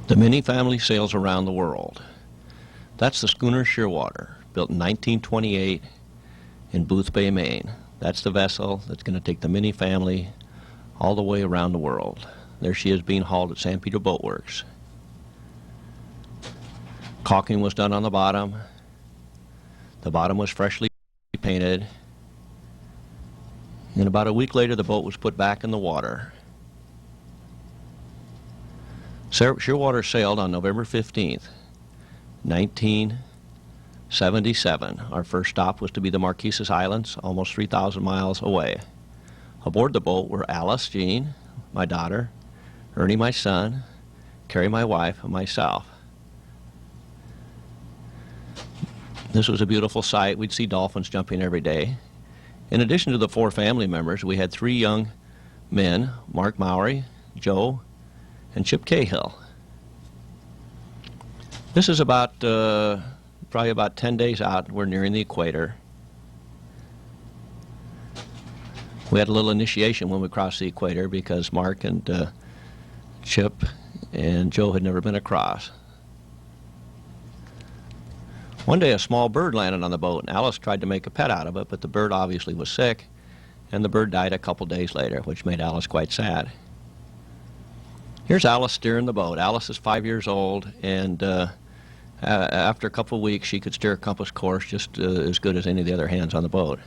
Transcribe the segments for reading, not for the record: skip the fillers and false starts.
The Minney family sails around the world. That's the schooner Shearwater, built in 1928 in Booth Bay, Maine. That's the vessel that's going to take the Minney family all the way around the world. There she is being hauled at San Pedro Boat Works. Caulking was done on the bottom. The bottom was freshly painted. And about a week later, the boat was put back in the water. Shearwater sailed on November 15th, 1977. Our first stop was to be the Marquesas Islands, almost 3,000 miles away. Aboard the boat were Alice, Jean, my daughter, Ernie, my son, Carrie, my wife, and myself. This was a beautiful sight. We'd see dolphins jumping every day. In addition to the 4 family members, we had 3 young men, Mark Mowry, Joe, and Chip Cahill. This is about probably about 10 days out. We're nearing the equator. We had a little initiation when we crossed the equator because Mark and Chip and Joe had never been across. One day a small bird landed on the boat, and Alice tried to make a pet out of it, but the bird obviously was sick, and the bird died a couple days later, which made Alice quite sad. Here's Alice steering the boat. Alice is 5 years old, and after a couple of weeks she could steer a compass course just as good as any of the other hands on the boat.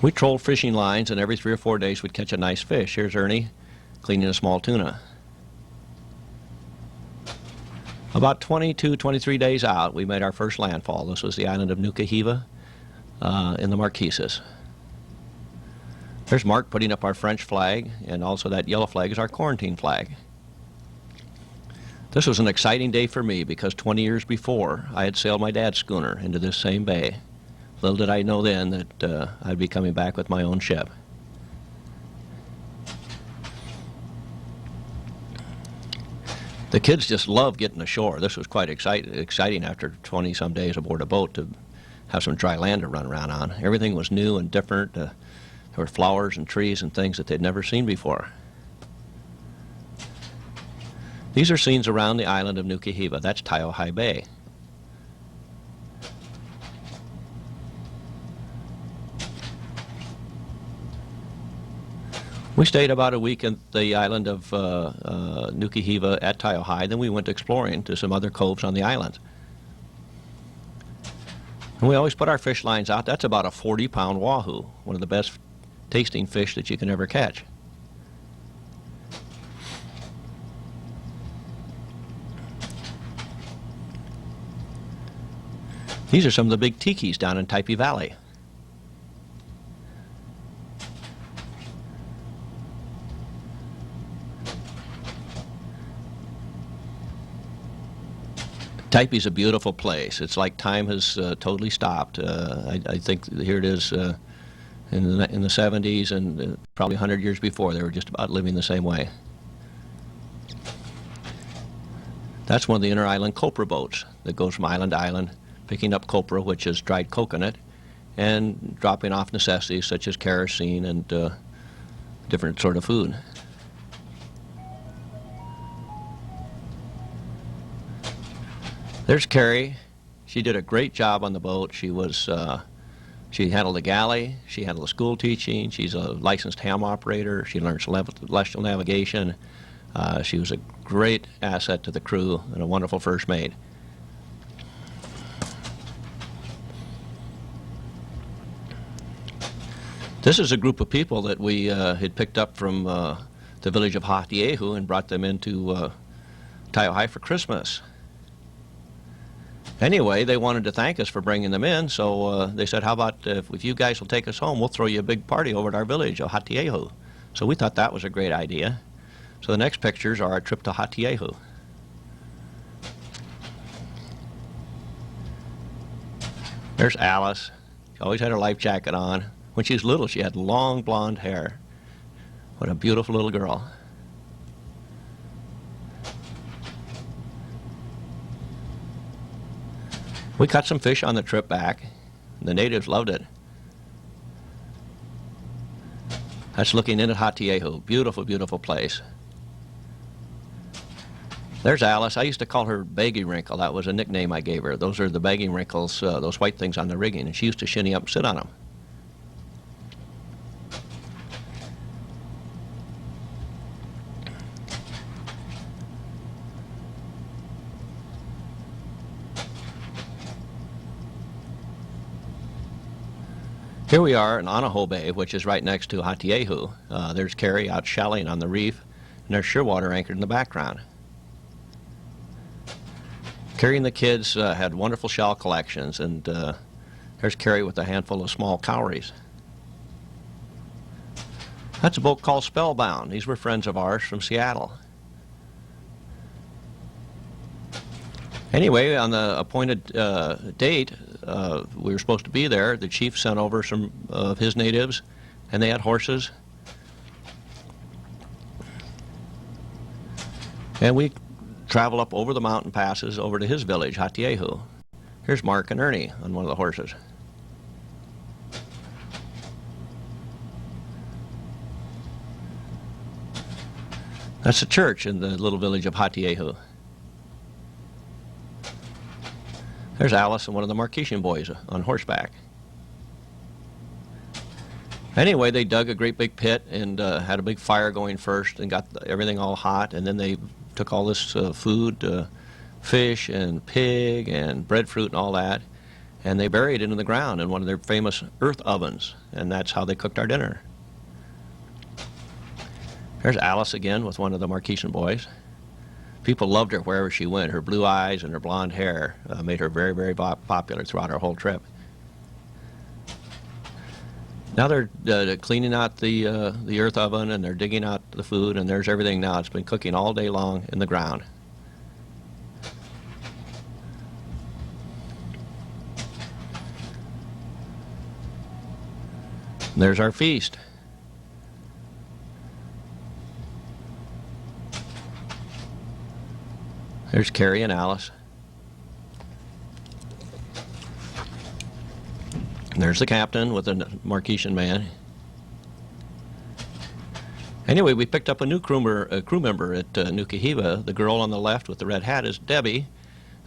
We trolled fishing lines, and every 3 or 4 days we'd catch a nice fish. Here's Ernie cleaning a small tuna. About 22, 23 days out, we made our first landfall. This was the island of Nuka Hiva in the Marquesas. There's Mark putting up our French flag, and also that yellow flag is our quarantine flag. This was an exciting day for me because 20 years before, I had sailed my dad's schooner into this same bay. Little did I know then that I'd be coming back with my own ship. The kids just loved getting ashore. This was quite exciting after 20-some days aboard a boat to have some dry land to run around on. Everything was new and different. There were flowers and trees and things that they'd never seen before. These are scenes around the island of Nuka Hiva. That's Taiohae Bay. We stayed about a week in the island of Nuka Hiva at Taiohae. Then we went exploring to some other coves on the island. And we always put our fish lines out. That's about a 40-pound wahoo, one of the best tasting fish that you can ever catch. These are some of the big tikis down in Typee Valley. Typee's a beautiful place. It's like time has totally stopped. I think here it is in the 70s and probably 100 years before. They were just about living the same way. That's one of the inter-island copra boats that goes from island to island, picking up copra, which is dried coconut, and dropping off necessities such as kerosene and different sort of food. There's Carrie. She did a great job on the boat. She handled the galley. She handled the school teaching. She's a licensed ham operator. She learned celestial navigation. She was a great asset to the crew and a wonderful first mate. This is a group of people that we had picked up from the village of Hatiehu and brought them into Taiohae for Christmas. Anyway, they wanted to thank us for bringing them in, so they said, how about if you guys will take us home, we'll throw you a big party over at our village of Hatiehu. So we thought that was a great idea. So the next pictures are our trip to Hatiehu. There's Alice. She always had her life jacket on. When she was little, she had long blonde hair. What a beautiful little girl. We caught some fish on the trip back. The natives loved it. That's looking in at Hatiehu. Beautiful, beautiful place. There's Alice. I used to call her Baggy Wrinkle. That was a nickname I gave her. Those are the baggy wrinkles, those white things on the rigging, and she used to shinny up and sit on them. Here we are in Anaho Bay, which is right next to Hatiehu. There's Carrie out shalloting on the reef, and there's Shearwater anchored in the background. Carrie and the kids had wonderful shell collections, and there's Carrie with a handful of small cowries. That's a boat called Spellbound. These were friends of ours from Seattle. Anyway, on the appointed date, we were supposed to be there. The chief sent over some of his natives, and they had horses. And we travel up over the mountain passes over to his village, Hatiehu. Here's Mark and Ernie on one of the horses. That's the church in the little village of Hatiehu. There's Alice and one of the Marquesian boys on horseback. Anyway, they dug a great big pit and had a big fire going first and got everything all hot, and then they took all this food, fish and pig and breadfruit and all that, and they buried it in the ground in one of their famous earth ovens, and that's how they cooked our dinner. There's Alice again with one of the Marquesian boys. People loved her wherever she went. Her blue eyes and her blonde hair made her very, very popular throughout our whole trip. Now they're cleaning out the earth oven, and they're digging out the food, and there's everything now. It's been cooking all day long in the ground. And there's our feast. There's Carrie and Alice. And there's the captain with a Marquesian man. Anyway, we picked up a new crew member at Nukuhiva. The girl on the left with the red hat is Debbie.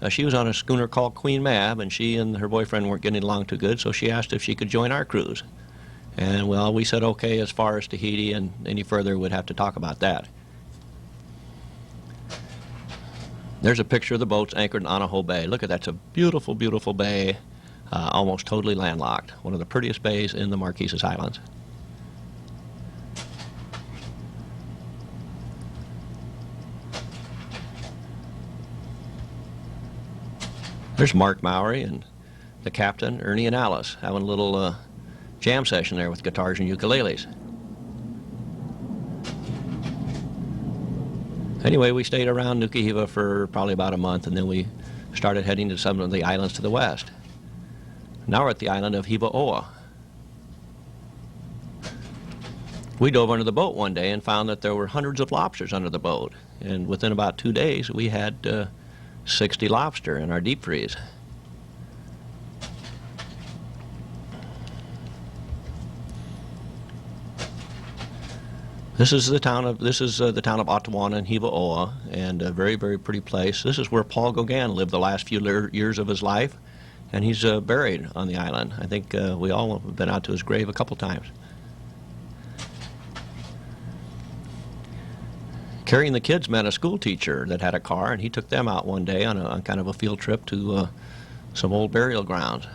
She was on a schooner called Queen Mab, and she and her boyfriend weren't getting along too good, so she asked if she could join our cruise. And, well, we said okay as far as Tahiti, and any further we'd have to talk about that. There's a picture of the boats anchored in Anaho Bay. Look at that. It's a beautiful, beautiful bay, almost totally landlocked. One of the prettiest bays in the Marquesas Islands. There's Mark Mowry and the captain, Ernie and Alice, having a little jam session there with guitars and ukuleles. Anyway, we stayed around Nukuhiva for probably about a month, and then we started heading to some of the islands to the west. Now we're at the island of Hiva-Oa. We dove under the boat one day and found that there were hundreds of lobsters under the boat, and within about 2 days we had 60 lobster in our deep freeze. This is the town of Ottawana in Hiva-Oa, and a very, very pretty place. This is where Paul Gauguin lived the last few years of his life, and he's buried on the island. I think we all have been out to his grave a couple times. Carrie and the kids met a school teacher that had a car, and he took them out one day on kind of a field trip to some old burial grounds.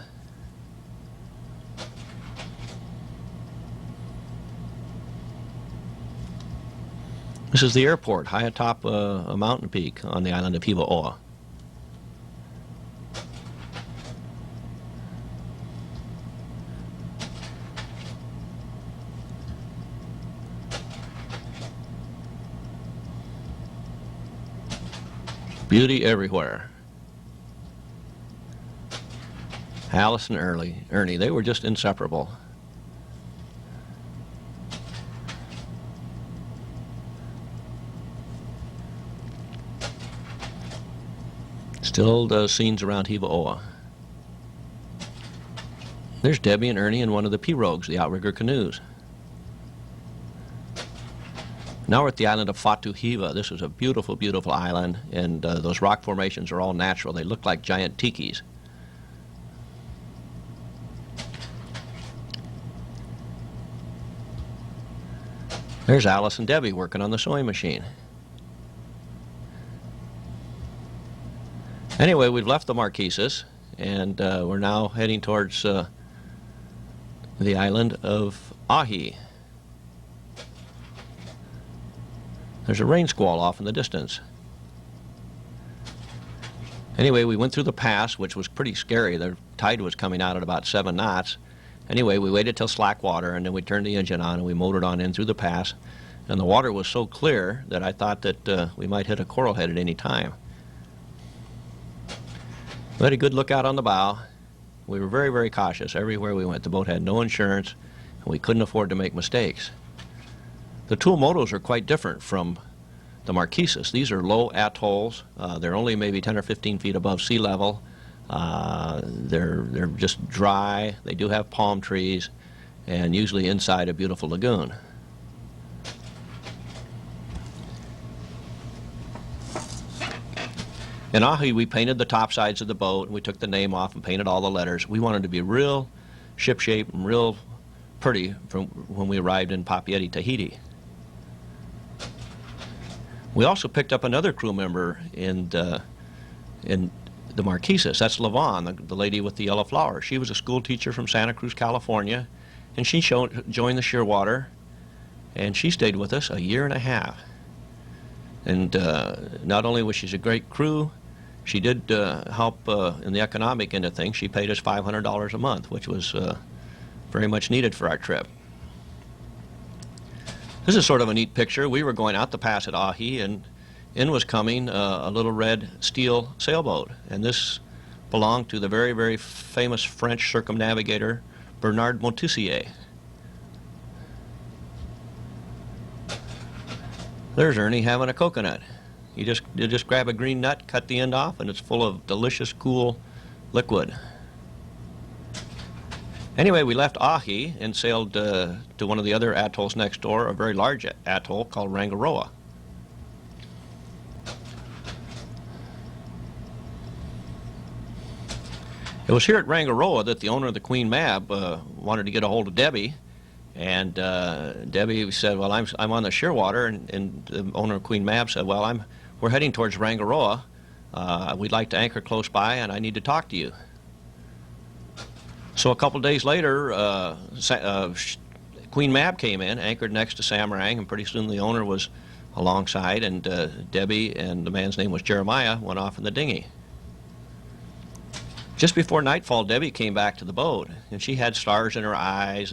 This is the airport, high atop a mountain peak on the island of Hiva-Oa. Beauty everywhere. Alice and Ernie, they were just inseparable. Still the scenes around Hiva-Oa. There's Debbie and Ernie in one of the pirogues, the outrigger canoes. Now we're at the island of Fatuhiva. This is a beautiful, beautiful island, and those rock formations are all natural. They look like giant tikis. There's Alice and Debbie working on the sewing machine. Anyway, we've left the Marquesas, and we're now heading towards the island of Ahi. There's a rain squall off in the distance. Anyway, we went through the pass, which was pretty scary. The tide was coming out at about 7 knots. Anyway, we waited till slack water, and then we turned the engine on, and we motored on in through the pass. And the water was so clear that I thought that we might hit a coral head at any time. We had a good lookout on the bow. We were very, very cautious everywhere we went. The boat had no insurance, and we couldn't afford to make mistakes. The Tuamotus are quite different from the Marquesas. These are low atolls. They're only maybe 10 or 15 feet above sea level. They're just dry. They do have palm trees, and usually inside a beautiful lagoon. In Ahi, we painted the top sides of the boat, and we took the name off and painted all the letters. We wanted to be real ship-shape and real pretty from when we arrived in Papeete, Tahiti. We also picked up another crew member in the Marquesas. That's Lavon, the lady with the yellow flower. She was a school teacher from Santa Cruz, California, and she joined the Shearwater, and she stayed with us a year and a half. And not only was she a great crew, she did help in the economic end of things. She paid us $500 a month, which was very much needed for our trip. This is sort of a neat picture. We were going out the pass at Ahi, and in was coming a little red steel sailboat. And this belonged to the very, very famous French circumnavigator Bernard Montpensier. There's Ernie having a coconut. You just grab a green nut, cut the end off, and it's full of delicious, cool liquid. Anyway, we left Ahi and sailed to one of the other atolls next door, a very large atoll called Rangiroa. It was here at Rangiroa that the owner of the Queen Mab wanted to get a hold of Debbie, and Debbie said, "Well, I'm on the Shearwater," and the owner of Queen Mab said, "Well, we're heading towards Rangiroa. We'd like to anchor close by, and I need to talk to you." So a couple days later, Queen Mab came in, anchored next to Samarang, and pretty soon the owner was alongside, and Debbie and the man's name was Jeremiah went off in the dinghy. Just before nightfall, Debbie came back to the boat, and she had stars in her eyes,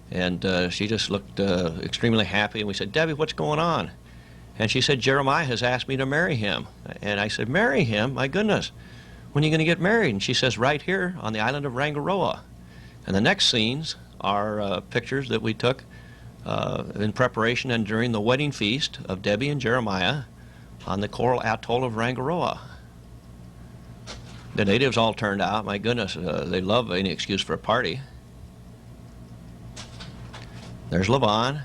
and she just looked extremely happy. And we said, "Debbie, what's going on?" And she said, "Jeremiah has asked me to marry him." And I said, "Marry him? My goodness. When are you going to get married?" And she says, "Right here on the island of Rangiroa." And the next scenes are pictures that we took in preparation and during the wedding feast of Debbie and Jeremiah on the coral atoll of Rangiroa. The natives all turned out. My goodness, they love any excuse for a party. There's Lavon.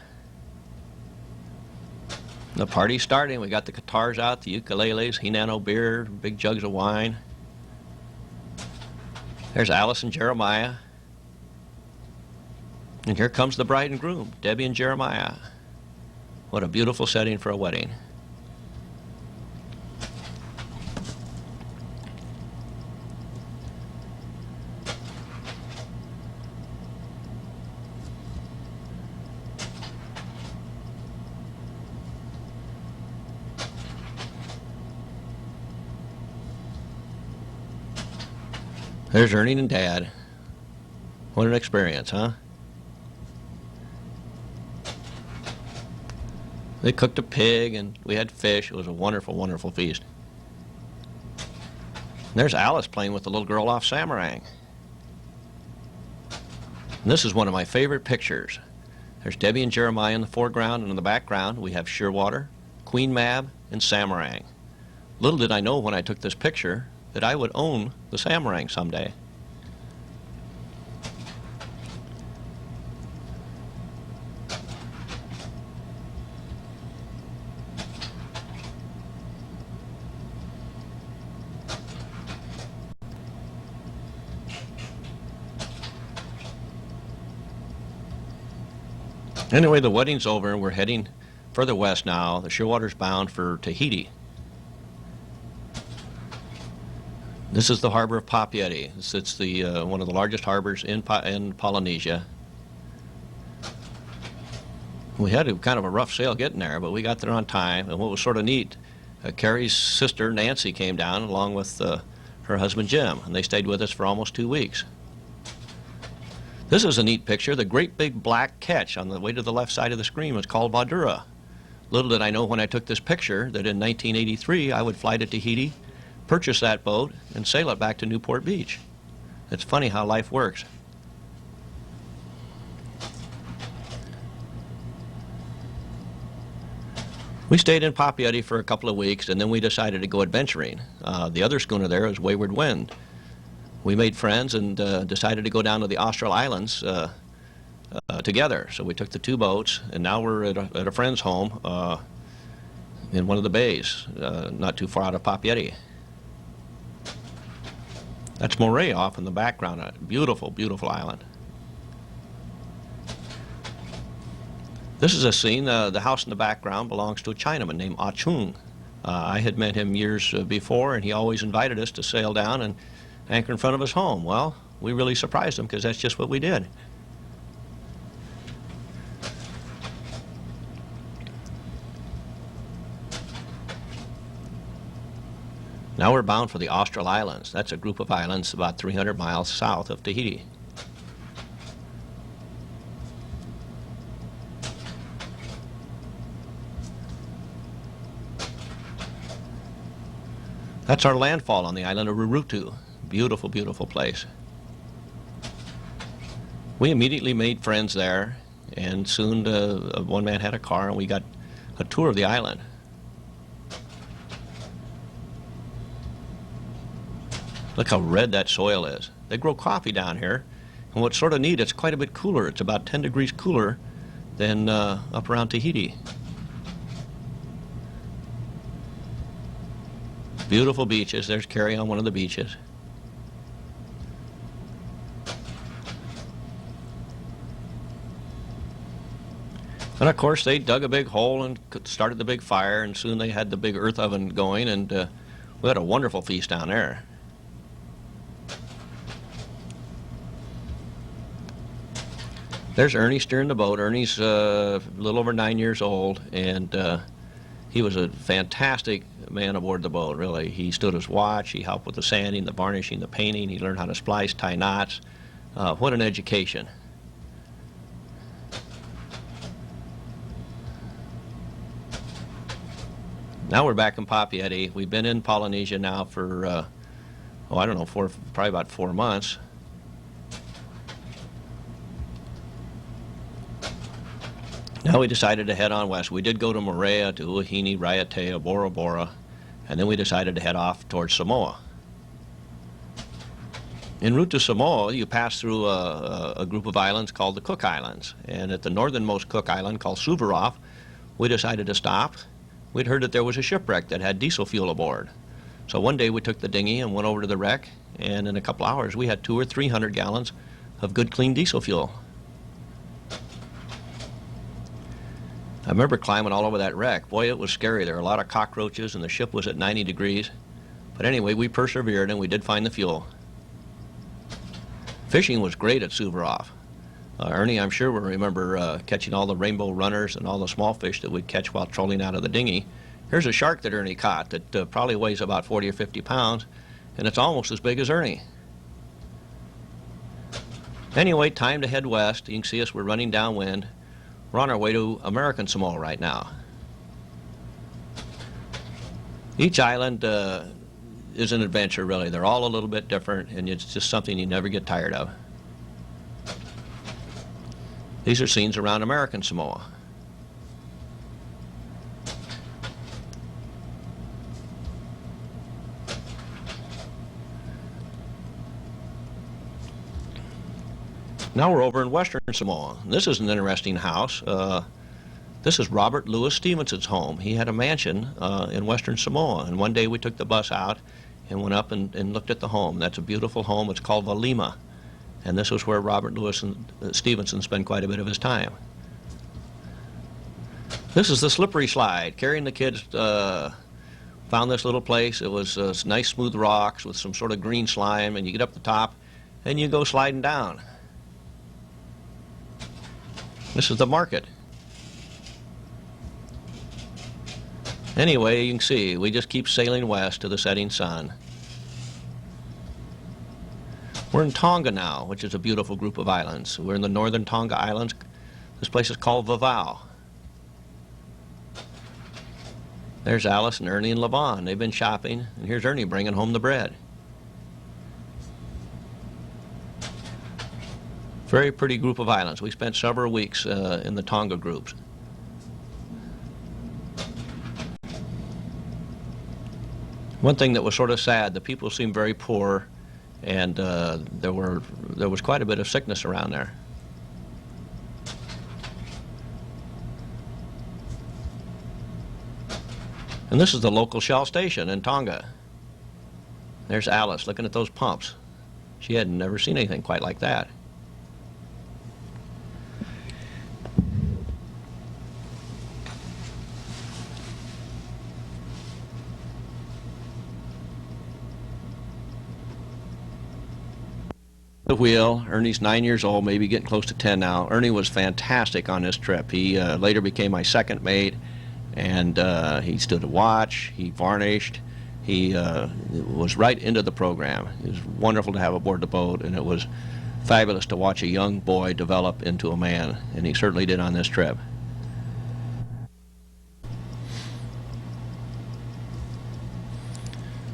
The party's starting. We got the guitars out, the ukuleles, Hinano beer, big jugs of wine. There's Alice and Jeremiah. And here comes the bride and groom, Debbie and Jeremiah. What a beautiful setting for a wedding. There's Ernie and Dad. What an experience, huh? They cooked a pig and we had fish. It was a wonderful, wonderful feast. And there's Alice playing with the little girl off Samarang. And this is one of my favorite pictures. There's Debbie and Jeremiah in the foreground, and in the background we have Shearwater, Queen Mab, and Samarang. Little did I know when I took this picture that I would own the Samarang someday. Anyway, the wedding's over and we're heading further west now. The Shearwater's bound for Tahiti. This is the harbor of Papeete. It's the one of the largest harbors in Polynesia. We had kind of a rough sail getting there, but we got there on time. And what was sort of neat, Carrie's sister Nancy came down along with her husband Jim, and they stayed with us for almost 2 weeks. This is a neat picture. The great big black ketch on the way to the left side of the screen was called Badura. Little did I know when I took this picture that in 1983 I would fly to Tahiti, purchase that boat, and sail it back to Newport Beach. It's funny how life works. We stayed in Papeete for a couple of weeks, and then we decided to go adventuring. The other schooner there was Wayward Wind. We made friends and decided to go down to the Austral Islands together. So we took the 2 boats, and now we're at a friend's home in one of the bays, not too far out of Papeete. That's Moray off in the background, a beautiful, beautiful island. This is a scene. The house in the background belongs to a Chinaman named Ah Chung. I had met him years before, and he always invited us to sail down and anchor in front of his home. Well, we really surprised him because that's just what we did. Now we're bound for the Austral Islands. That's a group of islands about 300 miles south of Tahiti. That's our landfall on the island of Rurutu. Beautiful, beautiful place. We immediately made friends there, and soon one man had a car, and we got a tour of the island. Look how red that soil is. They grow coffee down here, and what's sort of neat, it's quite a bit cooler. It's about 10 degrees cooler than up around Tahiti. Beautiful beaches. There's Carrie on one of the beaches. And of course they dug a big hole and started the big fire, and soon they had the big earth oven going, and we had a wonderful feast down there. There's Ernie steering the boat. Ernie's a little over 9 years old, and he was a fantastic man aboard the boat, really. He stood his watch, he helped with the sanding, the varnishing, the painting, he learned how to splice, tie knots. What an education. Now we're back in Papeete. We've been in Polynesia now for, I don't know, probably about 4 months. Now we decided to head on west. We did go to Moorea, to Huahine, Raiatea, Bora Bora, and then we decided to head off towards Samoa. En route to Samoa, you pass through a group of islands called the Cook Islands. And at the northernmost Cook Island, called Suvaroff, we decided to stop. We'd heard that there was a shipwreck that had diesel fuel aboard. So one day we took the dinghy and went over to the wreck, and in a couple hours we had 200 or 300 gallons of good, clean diesel fuel. I remember climbing all over that wreck. Boy, it was scary. There were a lot of cockroaches, and the ship was at 90 degrees. But anyway, we persevered, and we did find the fuel. Fishing was great at Suvaroff. Ernie, I'm sure, will remember catching all the rainbow runners and all the small fish that we'd catch while trolling out of the dinghy. Here's a shark that Ernie caught that probably weighs about 40 or 50 pounds, and it's almost as big as Ernie. Anyway, time to head west. You can see us, we're running downwind. We're on our way to American Samoa right now. Each island is an adventure, really. They're all a little bit different, and it's just something you never get tired of. These are scenes around American Samoa. Now we're over in Western Samoa. This is an interesting house. This is Robert Louis Stevenson's home. He had a mansion in Western Samoa, and one day we took the bus out and went up and looked at the home. That's a beautiful home. It's called Valima, and this was where Robert Louis Stevenson spent quite a bit of his time. This is the slippery slide. Carrie and the kids found this little place. It was nice smooth rocks with some sort of green slime, and you get up the top and you go sliding down. This is the market. Anyway, you can see we just keep sailing west to the setting sun. We're in Tonga now, which is a beautiful group of islands. We're in the northern Tonga Islands. This place is called Vavau. There's Alice and Ernie and Levon. They've been shopping, and here's Ernie bringing home the bread. Very pretty group of islands. We spent several weeks in the Tonga groups. One thing that was sort of sad, the people seemed very poor, and there was quite a bit of sickness around there. And this is the local Shell station in Tonga. There's Alice looking at those pumps. She had never seen anything quite like that. The wheel. Ernie's 9 years old, maybe getting close to 10 now. Ernie was fantastic on this trip. He later became my second mate, and he stood a watch, he varnished, he was right into the program. It was wonderful to have aboard the boat, and it was fabulous to watch a young boy develop into a man, and he certainly did on this trip.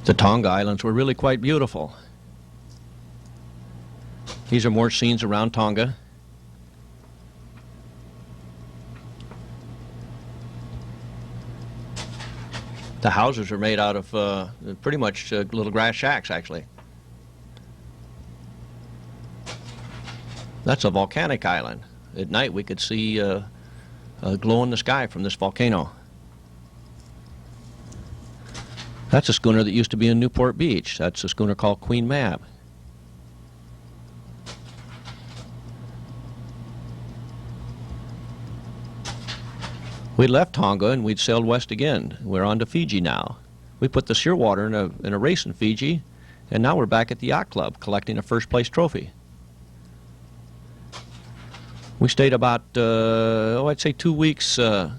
The Tonga Islands were really quite beautiful. These are more scenes around Tonga. The houses are made out of pretty much little grass shacks, actually. That's a volcanic island. At night we could see a glow in the sky from this volcano. That's a schooner that used to be in Newport Beach. That's a schooner called Queen Mab. We left Tonga and we'd sailed west again. We're on to Fiji now. We put the Shearwater in a race in Fiji, and now we're back at the yacht club collecting a first place trophy. We stayed about, I'd say 2 weeks in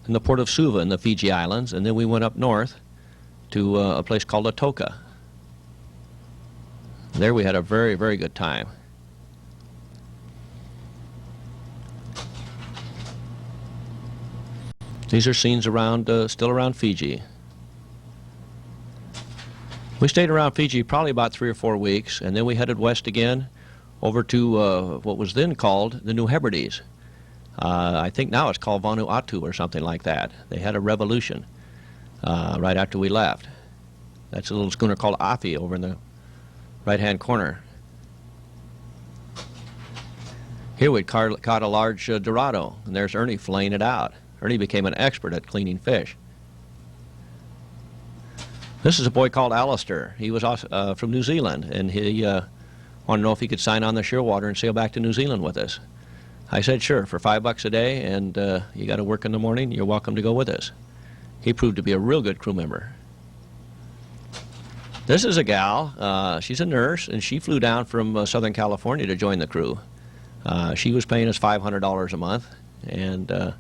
the port of Suva in the Fiji Islands, and then we went up north to a place called Atoka. There we had a very, very good time. These are scenes around, still around Fiji. We stayed around Fiji probably about 3 or 4 weeks, and then we headed west again over to what was then called the New Hebrides. I think now it's called Vanuatu or something like that. They had a revolution right after we left. That's a little schooner called Afi over in the right-hand corner. Here we'd caught a large Dorado, and there's Ernie filleting it out. Ernie became an expert at cleaning fish. This is a boy called Alistair. He was also, from New Zealand, and he wanted to know if he could sign on the Shearwater and sail back to New Zealand with us. I said, sure, for $5 a day, and you got to work in the morning, you're welcome to go with us. He proved to be a real good crew member. This is a gal. She's a nurse, and she flew down from Southern California to join the crew. She was paying us $500 a month, and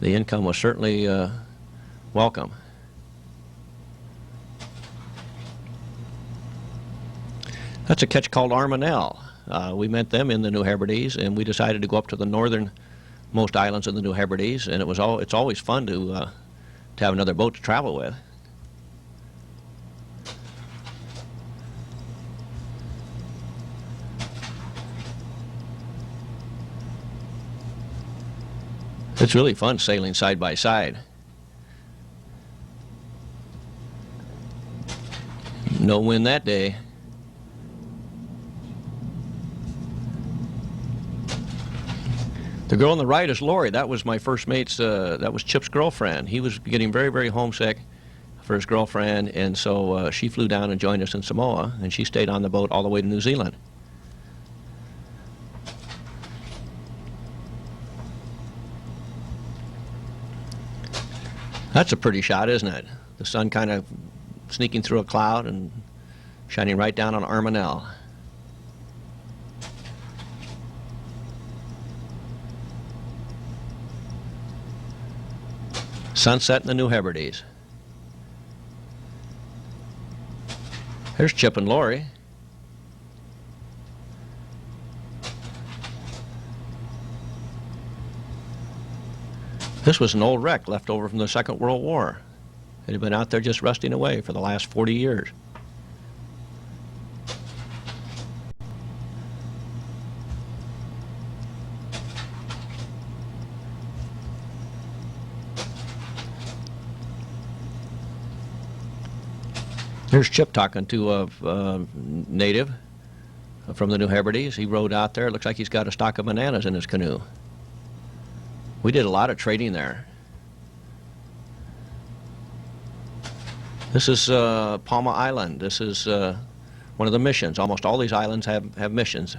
the income was certainly welcome. That's a ketch called Armanel. We met them in the New Hebrides, and we decided to go up to the northernmost islands of the New Hebrides, and it's always fun to have another boat to travel with. It's really fun sailing side by side. No wind that day. The girl on the right is Lori. That was my first mate's, that was Chip's girlfriend. He was getting very, very homesick for his girlfriend, and so she flew down and joined us in Samoa, and she stayed on the boat all the way to New Zealand. That's a pretty shot, isn't it? The sun kind of sneaking through a cloud and shining right down on Armanel. Sunset in the New Hebrides. There's Chip and Lori. This was an old wreck left over from the Second World War. It had been out there just rusting away for the last 40 years. Here's Chip talking to a native from the New Hebrides. He rode out there. It looks like he's got a stock of bananas in his canoe. We did a lot of trading there. This is Palma Island. This is one of the missions. Almost all these islands have missions.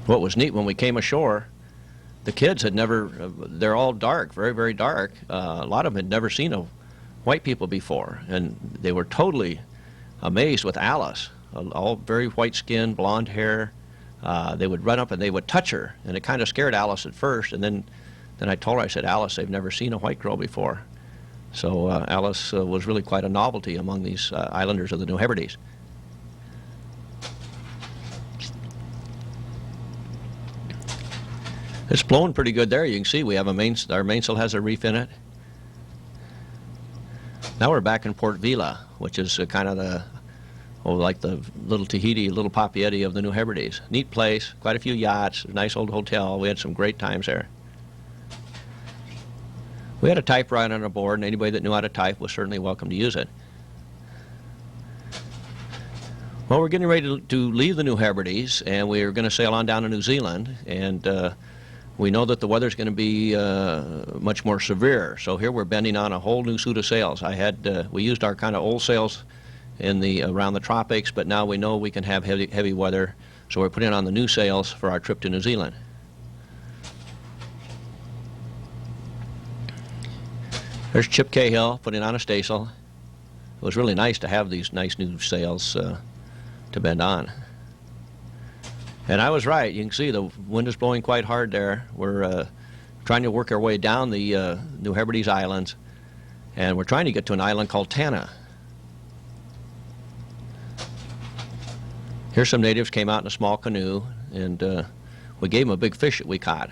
What was neat when we came ashore, the kids had never, they're all dark, very, very dark. A lot of them had never seen white people before, and they were totally amazed with Alice. All very white skin, blonde hair. They would run up and they would touch her, and it kind of scared Alice at first, and then I told her, I said, Alice, they've never seen a white girl before. So Alice was really quite a novelty among these islanders of the New Hebrides. It's blowing pretty good there. You can see we have our mainsail has a reef in it. Now we're back in Port Vila, which is kind of like the little Tahiti, little Papeete of the New Hebrides. Neat place, quite a few yachts, a nice old hotel. We had some great times there. We had a typewriter on board, and anybody that knew how to type was certainly welcome to use it. Well, we're getting ready to leave the New Hebrides, and we're going to sail on down to New Zealand, and we know that the weather's going to be much more severe. So here we're bending on a whole new suit of sails. We used our kind of old sails around the tropics, but now we know we can have heavy weather, so we're putting on the new sails for our trip to New Zealand. There's Chip Cahill putting on a staysail. It was really nice to have these nice new sails to bend on. And I was right. You can see the wind is blowing quite hard there. We're trying to work our way down the New Hebrides Islands, and we're trying to get to an island called Tanna. Here some natives came out in a small canoe, and we gave them a big fish that we caught.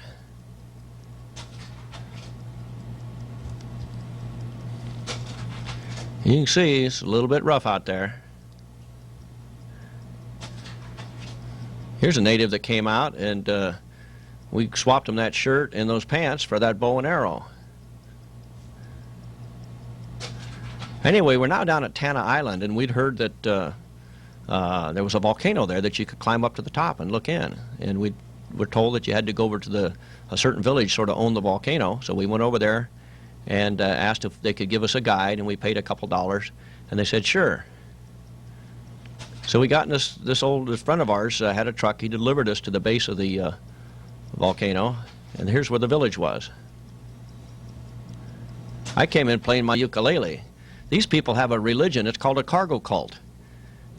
You can see it's a little bit rough out there. Here's a native that came out, and we swapped him that shirt and those pants for that bow and arrow. Anyway, we're now down at Tanna Island, and we'd heard that there was a volcano there that you could climb up to the top and look in. And we were told that you had to go over to a certain village sort of owned the volcano. So we went over there and asked if they could give us a guide, and we paid a couple dollars, and they said sure. So we got in this friend of ours had a truck. He delivered us to the base of the volcano, and here's where the village was. I came in playing my ukulele. These people have a religion. It's called a cargo cult,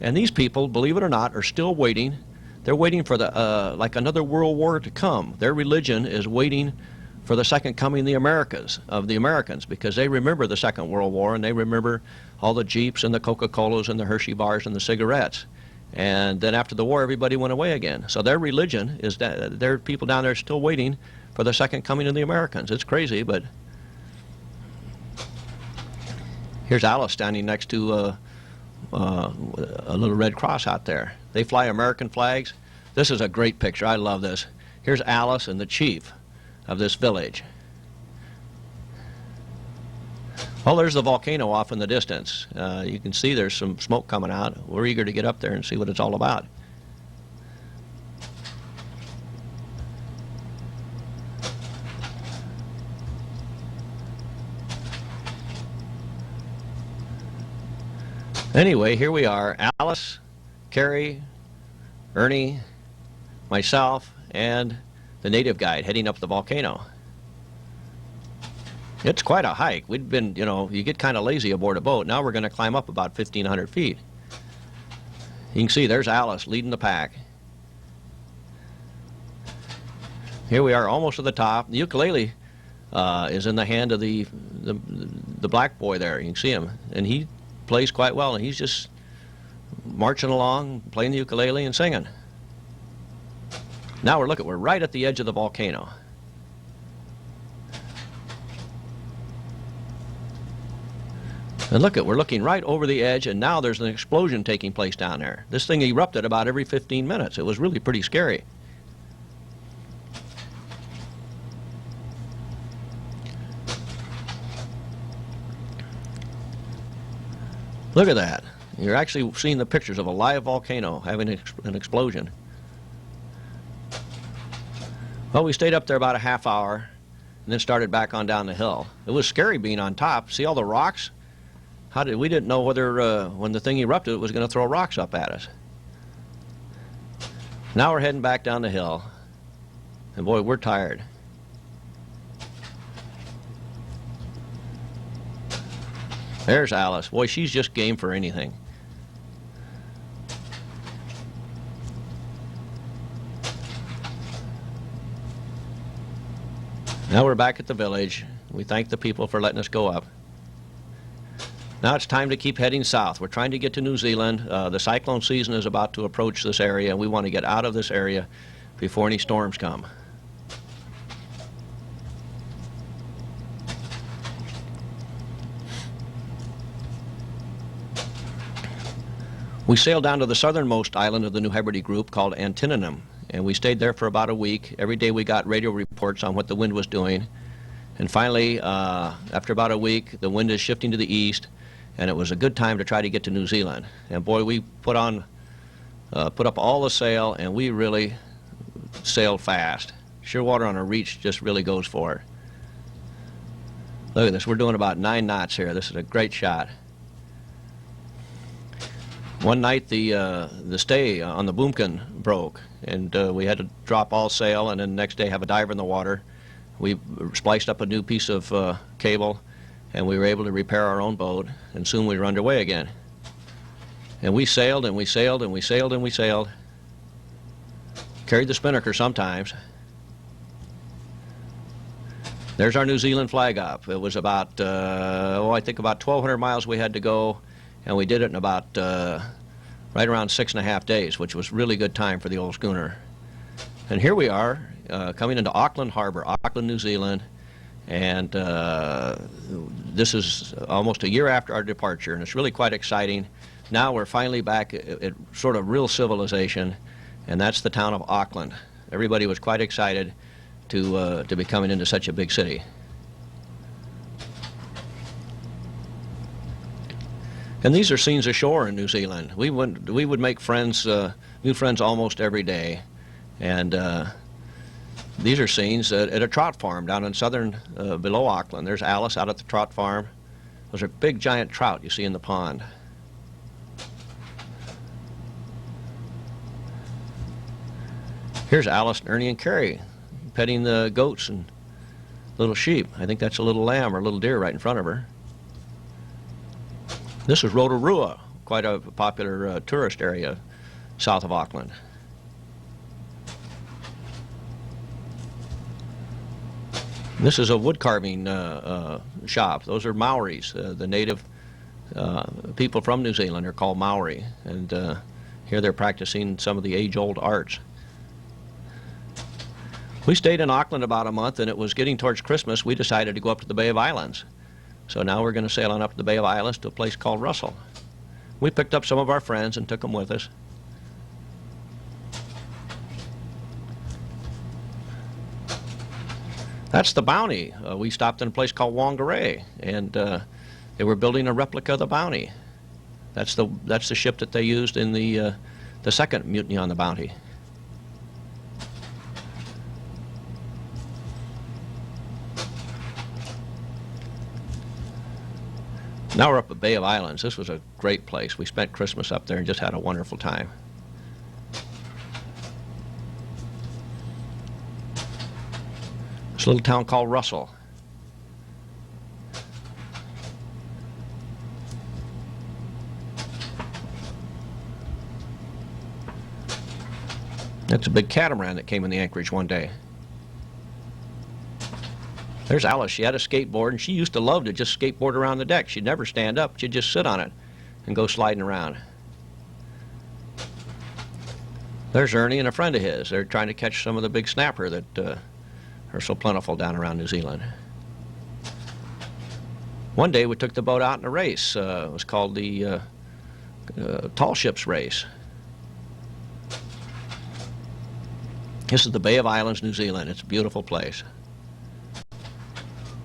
and these people, believe it or not, are still waiting. They're waiting for like another world war to come. Their religion is waiting for the second coming of the Americans, because they remember the Second World War, and they remember all the Jeeps and the Coca-Colas and the Hershey bars and the cigarettes. And then after the war, everybody went away again. So their religion is that there are people down there still waiting for the second coming of the Americans. It's crazy, but here's Alice standing next to a little red cross out there. They fly American flags. This is a great picture. I love this. Here's Alice and the chief of this village. Well, there's the volcano off in the distance. You can see there's some smoke coming out. We're eager to get up there and see what it's all about. Anyway, here we are. Alice, Carrie, Ernie, myself, and the native guide heading up the volcano. It's quite a hike. We'd been, you know, you get kind of lazy aboard a boat. Now we're going to climb up about 1,500 feet. You can see there's Alice leading the pack. Here we are almost to the top. The ukulele is in the hand of the black boy there. You can see him. And he plays quite well. And he's just marching along, playing the ukulele and singing. Now we're right at the edge of the volcano. And look, we're looking right over the edge, and now there's an explosion taking place down there. This thing erupted about every 15 minutes. It was really pretty scary. Look at that. You're actually seeing the pictures of a live volcano having an explosion. Well, we stayed up there about a half hour and then started back on down the hill. It was scary being on top. See all the rocks? We didn't know whether when the thing erupted it was going to throw rocks up at us. Now we're heading back down the hill. And boy, we're tired. There's Alice. Boy, she's just game for anything. Now we're back at the village. We thank the people for letting us go up. Now it's time to keep heading south. We're trying to get to New Zealand. The cyclone season is about to approach this area, and we want to get out of this area before any storms come. We sailed down to the southernmost island of the New Hebrides group called Antinanum, and we stayed there for about a week. Every day we got radio reports on what the wind was doing. And finally, after about a week, the wind is shifting to the east, and it was a good time to try to get to New Zealand. And boy, we put up all the sail, and we really sailed fast. Shearwater on a reach just really goes for it. Look at this. We're doing about 9 knots here. This is a great shot. One night the stay on the boomkin broke, and we had to drop all sail, and then the next day have a diver in the water. We spliced up a new piece of cable, and we were able to repair our own boat, and soon we were underway again. And we sailed, and we sailed, and we sailed, and we sailed. Carried the spinnaker sometimes. There's our New Zealand flag up. It was about, I think about 1,200 miles we had to go, and we did it in about right around 6.5 days, which was really good time for the old schooner. And here we are, coming into Auckland Harbor, Auckland, New Zealand, and this is almost a year after our departure, and it's really quite exciting. Now we're finally back at sort of real civilization, and that's the town of Auckland. Everybody was quite excited to be coming into such a big city. And these are scenes ashore in New Zealand. We would make friends, new friends almost every day, and these are scenes at a trout farm down in southern, below Auckland. There's Alice out at the trout farm. Those are big giant trout you see in the pond. Here's Alice and Ernie and Carrie petting the goats and little sheep. I think that's a little lamb or a little deer right in front of her. This is Rotorua, quite a popular tourist area south of Auckland. This is a wood carving shop. Those are Maoris. The native people from New Zealand are called Maori, and here they're practicing some of the age-old arts. We stayed in Auckland about a month, and it was getting towards Christmas. We decided to go up to the Bay of Islands. So now we're going to sail on up to the Bay of Islands to a place called Russell. We picked up some of our friends and took them with us. That's the Bounty. We stopped in a place called Whangarei, and they were building a replica of the Bounty. That's the ship that they used in the second mutiny on the Bounty. Now we're up at Bay of Islands. This was a great place. We spent Christmas up there and just had a wonderful time. It's a little town called Russell. That's a big catamaran that came in the anchorage one day. There's Alice. She had a skateboard, and she used to love to just skateboard around the deck. She'd never stand up. She'd just sit on it and go sliding around. There's Ernie and a friend of his. They're trying to catch some of the big snapper that are so plentiful down around New Zealand. One day we took the boat out in a race. It was called the Tall Ships Race. This is the Bay of Islands, New Zealand. It's a beautiful place.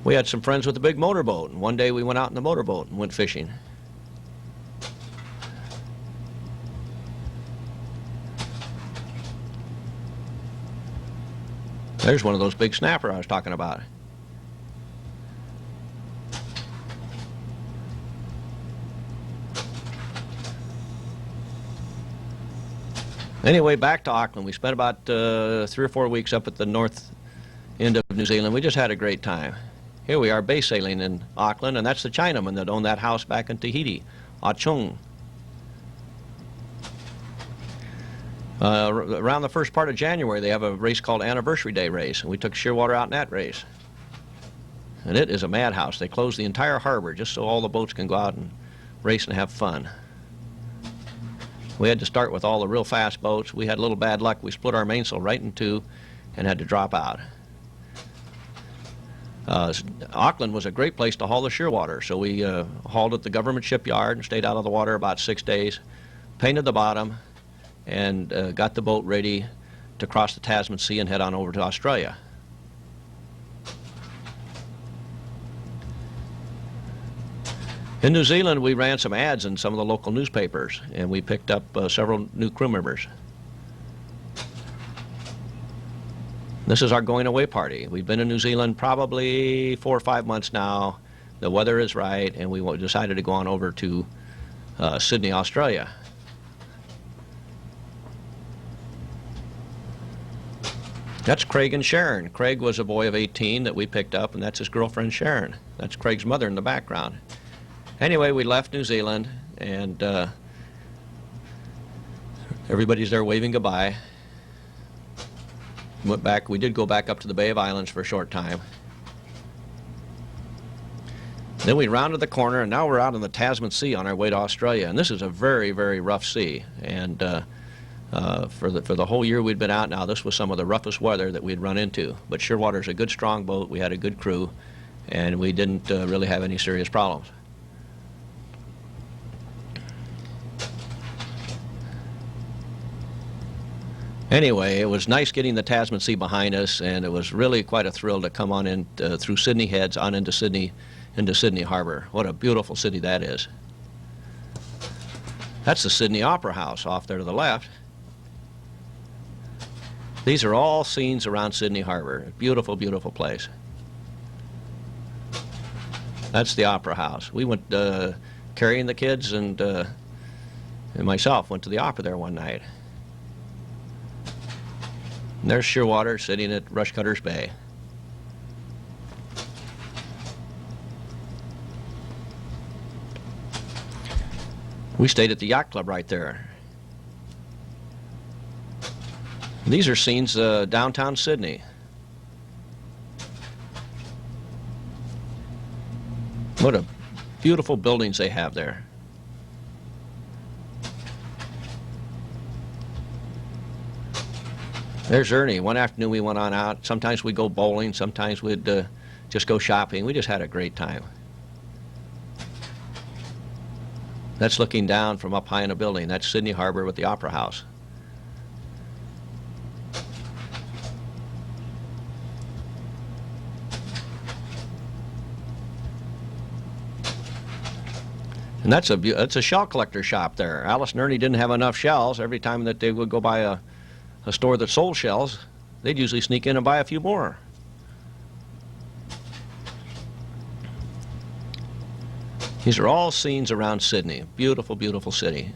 We had some friends with a big motorboat, and one day we went out in the motorboat and went fishing. There's one of those big snapper I was talking about. Anyway, back to Auckland. We spent about 3 or 4 weeks up at the north end of New Zealand. We just had a great time. Here we are base sailing in Auckland, and that's the Chinaman that owned that house back in Tahiti, Chung. Around the first part of January, they have a race called Anniversary Day Race, and we took Shearwater out in that race. And it is a madhouse. They close the entire harbor just so all the boats can go out and race and have fun. We had to start with all the real fast boats. We had a little bad luck. We split our mainsail right in two and had to drop out. Auckland was a great place to haul the Shearwater, so we hauled at the government shipyard and stayed out of the water about 6 days, painted the bottom, and got the boat ready to cross the Tasman Sea and head on over to Australia. In New Zealand, we ran some ads in some of the local newspapers, and we picked up several new crew members. This is our going away party. We've been in New Zealand probably 4 or 5 months now. The weather is right, and we decided to go on over to Sydney, Australia. That's Craig and Sharon. Craig was a boy of 18 that we picked up, and that's his girlfriend Sharon. That's Craig's mother in the background. Anyway, we left New Zealand, and everybody's there waving goodbye. Went back. We did go back up to the Bay of Islands for a short time. Then we rounded the corner, and now we're out in the Tasman Sea on our way to Australia. And this is a very, very rough sea. And for the whole year we'd been out now, this was some of the roughest weather that we'd run into. But Shearwater's a good, strong boat. We had a good crew, and we didn't really have any serious problems. Anyway, it was nice getting the Tasman Sea behind us, and it was really quite a thrill to come on in through Sydney Heads on into Sydney Harbor. What a beautiful city that is. That's the Sydney Opera House off there to the left. These are all scenes around Sydney Harbor. Beautiful, beautiful place. That's the Opera House. We went, Carrie and the kids and myself went to the opera there one night. And there's Shearwater sitting at Rushcutter's Bay. We stayed at the yacht club right there. These are scenes downtown Sydney. What a beautiful buildings they have there. There's Ernie. One afternoon we went on out. Sometimes we'd go bowling. Sometimes we'd just go shopping. We just had a great time. That's looking down from up high in a building. That's Sydney Harbor with the Opera House. And that's a shell collector shop there. Alice and Ernie didn't have enough shells. Every time that they would go by a store that sold shells, they'd usually sneak in and buy a few more. These are all scenes around Sydney. Beautiful, beautiful city.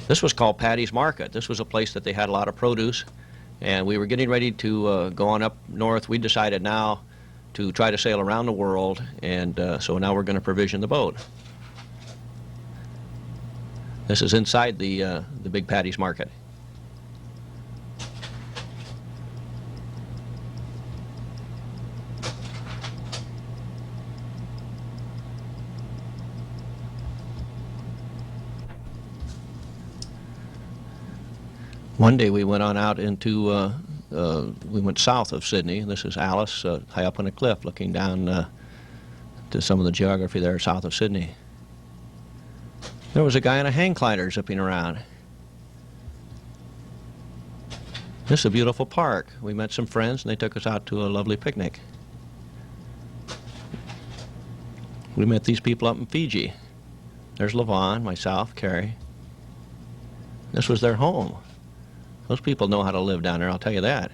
This was called Paddy's Market. This was a place that they had a lot of produce, and we were getting ready to go on up north. We decided now to try to sail around the world, and so now we're going to provision the boat. This is inside the big Paddy's Market. One day we went on out into, we went south of Sydney, and this is Alice high up on a cliff looking down to some of the geography there south of Sydney. There was a guy on a hang glider zipping around. This is a beautiful park. We met some friends and they took us out to a lovely picnic. We met these people up in Fiji. There's Levon, myself, Carrie. This was their home. Those people know how to live down there, I'll tell you that.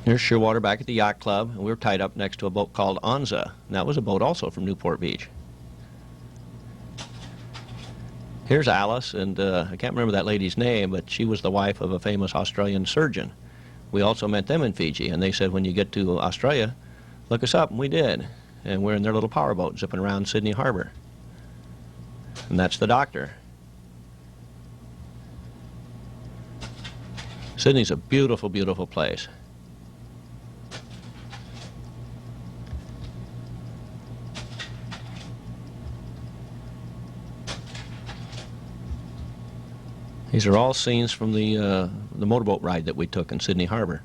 Here's Shearwater back at the yacht club, and we were tied up next to a boat called Anza, and that was a boat also from Newport Beach. Here's Alice, and I can't remember that lady's name, but she was the wife of a famous Australian surgeon. We also met them in Fiji, and they said, when you get to Australia, look us up, and we did. And we're in their little powerboat zipping around Sydney Harbor. And that's the doctor. Sydney's a beautiful, beautiful place. These are all scenes from the motorboat ride that we took in Sydney Harbor.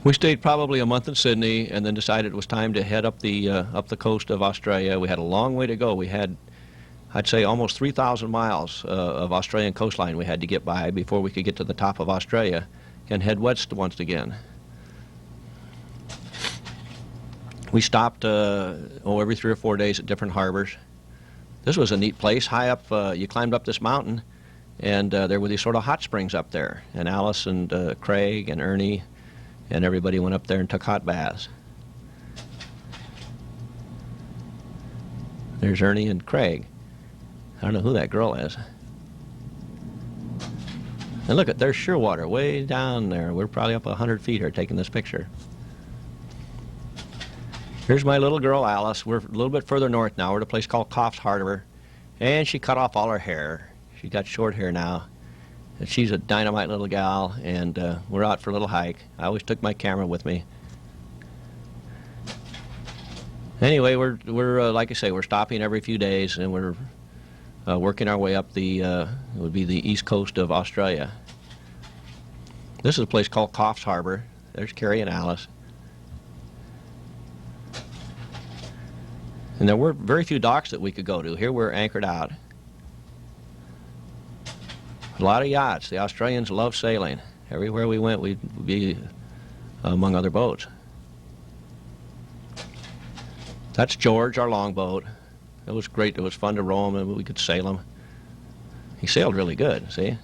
We stayed probably a month in Sydney and then decided it was time to head up the coast of Australia. We had a long way to go. We had, I'd say, almost 3,000 miles of Australian coastline we had to get by before we could get to the top of Australia and head west once again. We stopped every 3 or 4 days at different harbors. This was a neat place. High up, you climbed up this mountain, and there were these sort of hot springs up there. And Alice and Craig and Ernie and everybody went up there and took hot baths. There's Ernie and Craig. I don't know who that girl is. And look, there's Shearwater way down there. We're probably up 100 feet here taking this picture. Here's my little girl, Alice. We're a little bit further north now. We're at a place called Coffs Harbor. And she cut off all her hair. She's got short hair now. And she's a dynamite little gal, and we're out for a little hike. I always took my camera with me. Anyway, we're like I say, we're stopping every few days, and we're working our way up the, it would be the east coast of Australia. This is a place called Coffs Harbor. There's Carrie and Alice. And there were very few docks that we could go to. Here we're anchored out. A lot of yachts. The Australians love sailing. Everywhere we went, we'd be among other boats. That's George, our longboat. It was great. It was fun to row him, and we could sail him. He sailed really good, see?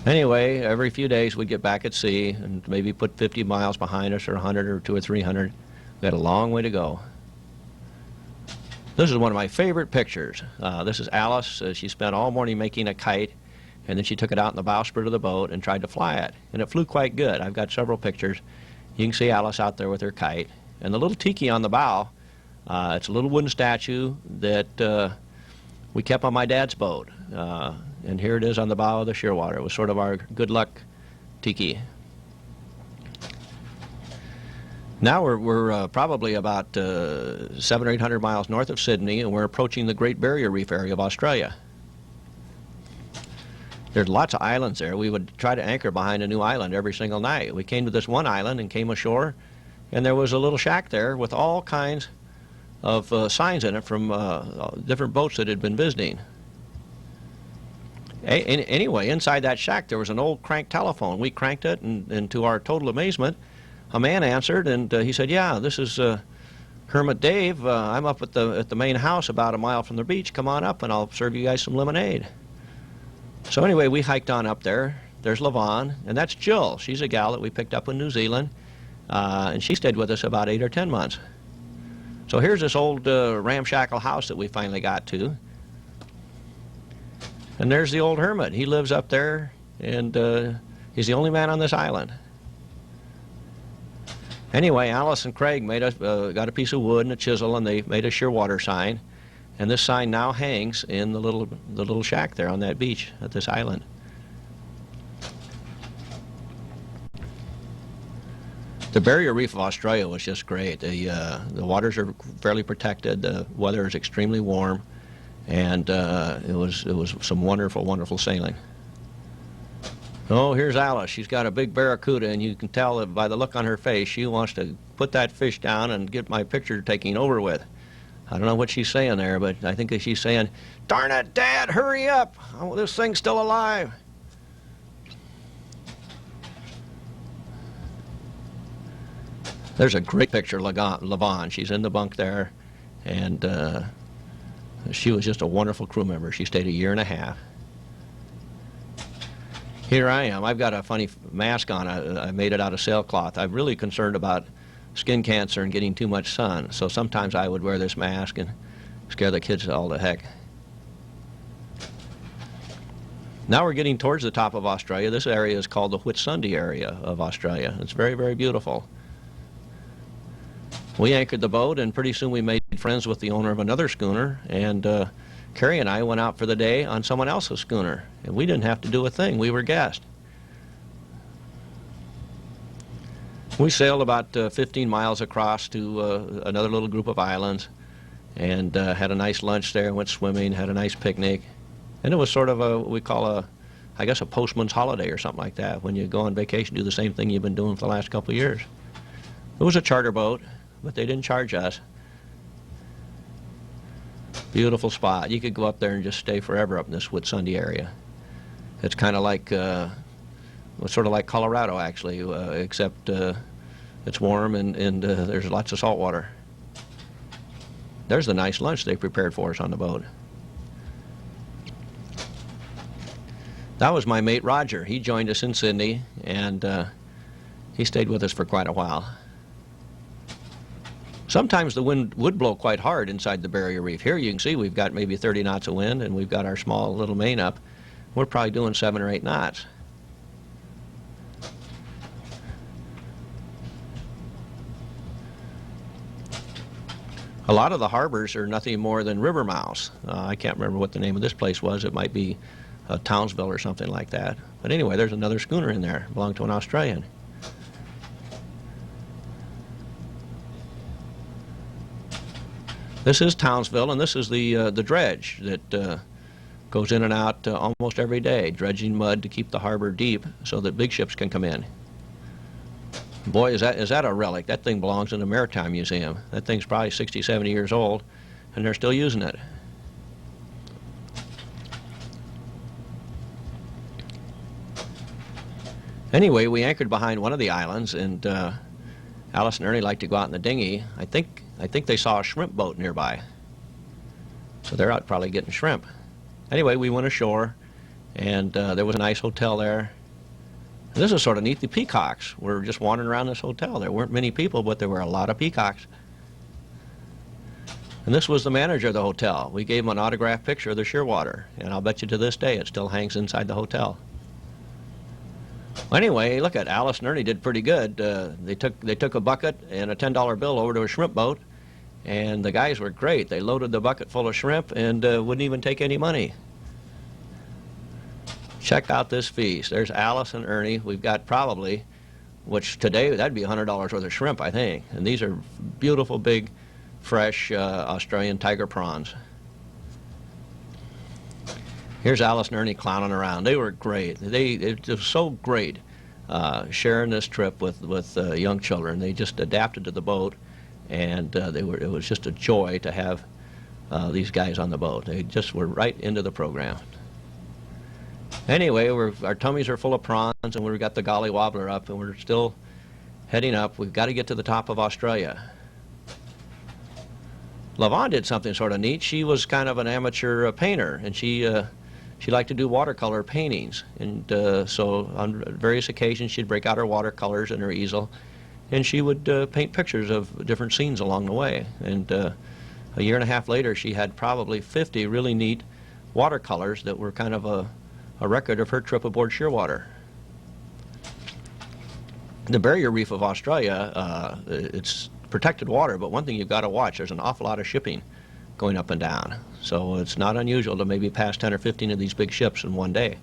Anyway, every few days we'd get back at sea and maybe put 50 miles behind us, or 100 or 200 or 300. We had a long way to go. This is one of my favorite pictures. This is Alice. She spent all morning making a kite, and then she took it out in the bowsprit of the boat and tried to fly it. And it flew quite good. I've got several pictures. You can see Alice out there with her kite. And the little tiki on the bow, it's a little wooden statue that we kept on my dad's boat. And here it is on the bow of the Shearwater. It was sort of our good luck tiki. Now we're probably about 700 or 800 miles north of Sydney, and we're approaching the Great Barrier Reef area of Australia. There's lots of islands there. We would try to anchor behind a new island every single night. We came to this one island and came ashore, and there was a little shack there with all kinds of signs in it from different boats that had been visiting. Anyway, inside that shack there was an old crank telephone. We cranked it, and to our total amazement, a man answered, and he said, "Yeah, this is Hermit Dave. I'm up at the main house about a mile from the beach. Come on up and I'll serve you guys some lemonade." So anyway, we hiked on up there. There's Levon, and that's Jill. She's a gal that we picked up in New Zealand, and she stayed with us about 8 or 10 months. So here's this old ramshackle house that we finally got to. And there's the old hermit. He lives up there, and he's the only man on this island. Anyway, Alice and Craig made us, got a piece of wood and a chisel, and they made a Shearwater sign. And this sign now hangs in the little shack there on that beach at this island. The barrier reef of Australia was just great. The waters are fairly protected. The weather is extremely warm, and it was some wonderful, wonderful sailing. Oh, here's Alice. She's got a big barracuda, and you can tell that by the look on her face she wants to put that fish down and get my picture taking over with. I don't know what she's saying there, but I think that she's saying, "Darn it, Dad, hurry up! Oh, this thing's still alive." There's a great picture of Lavon. She's in the bunk there, and she was just a wonderful crew member. She stayed 1.5 years. Here I am. I've got a funny mask on. I made it out of sailcloth. I'm really concerned about skin cancer and getting too much sun, so sometimes I would wear this mask and scare the kids all to heck. Now we're getting towards the top of Australia. This area is called the Whitsunday area of Australia. It's very, very beautiful. We anchored the boat, and pretty soon we made friends with the owner of another schooner, and Carrie and I went out for the day on someone else's schooner, and we didn't have to do a thing. We were guests. We sailed about 15 miles across to another little group of islands, and had a nice lunch there, went swimming, had a nice picnic, and it was sort of what we call I guess a postman's holiday or something like that. When you go on vacation, do the same thing you've been doing for the last couple of years. It was a charter boat, but they didn't charge us. Beautiful spot. You could go up there and just stay forever up in this Whitsunday area. It's kind of like, sort of like Colorado, actually, except it's warm and there's lots of salt water. There's the nice lunch they prepared for us on the boat. That was my mate Roger. He joined us in Sydney, and he stayed with us for quite a while. Sometimes the wind would blow quite hard inside the barrier reef. Here you can see we've got maybe 30 knots of wind, and we've got our small little main up. We're probably doing 7 or 8 knots. A lot of the harbors are nothing more than river mouths. I can't remember what the name of this place was. It might be Townsville or something like that. But anyway, there's another schooner in there, belonged to an Australian. This is Townsville, and this is the dredge that goes in and out almost every day, dredging mud to keep the harbor deep so that big ships can come in. Boy, is that a relic. That thing belongs in the Maritime Museum. That thing's probably 60, 70 years old, and they're still using it. Anyway, we anchored behind one of the islands, and Alice and Ernie liked to go out in the dinghy. I think they saw a shrimp boat nearby, so they're out probably getting shrimp. Anyway, we went ashore, and there was a nice hotel there. And this is sort of neat. The peacocks were just wandering around this hotel. There weren't many people, but there were a lot of peacocks. And this was the manager of the hotel. We gave him an autographed picture of the Shearwater, and I'll bet you to this day it still hangs inside the hotel. Well, anyway, look at Alice and Ernie did pretty good. They took a bucket and a $10 bill over to a shrimp boat, and the guys were great. They loaded the bucket full of shrimp and wouldn't even take any money. Check out this feast. There's Alice and Ernie. We've got probably, which today that'd be $100 worth of shrimp, I think. And these are beautiful, big, fresh Australian tiger prawns. Here's Alice and Ernie clowning around. They were great. It was so great sharing this trip with young children. They just adapted to the boat, and it was just a joy to have these guys on the boat. They just were right into the program. Anyway, our tummies are full of prawns, and we've got the Golly Wobbler up, and we're still heading up. We've got to get to the top of Australia. Lavon did something sort of neat. She was kind of an amateur painter, and she liked to do watercolor paintings. And so on various occasions she'd break out her watercolors and her easel, and she would paint pictures of different scenes along the way. And 1.5 years later she had probably 50 really neat watercolors that were kind of a record of her trip aboard Shearwater. The barrier reef of Australia, it's protected water, but one thing you've got to watch, there's an awful lot of shipping going up and down. So it's not unusual to maybe pass 10 or 15 of these big ships in one day.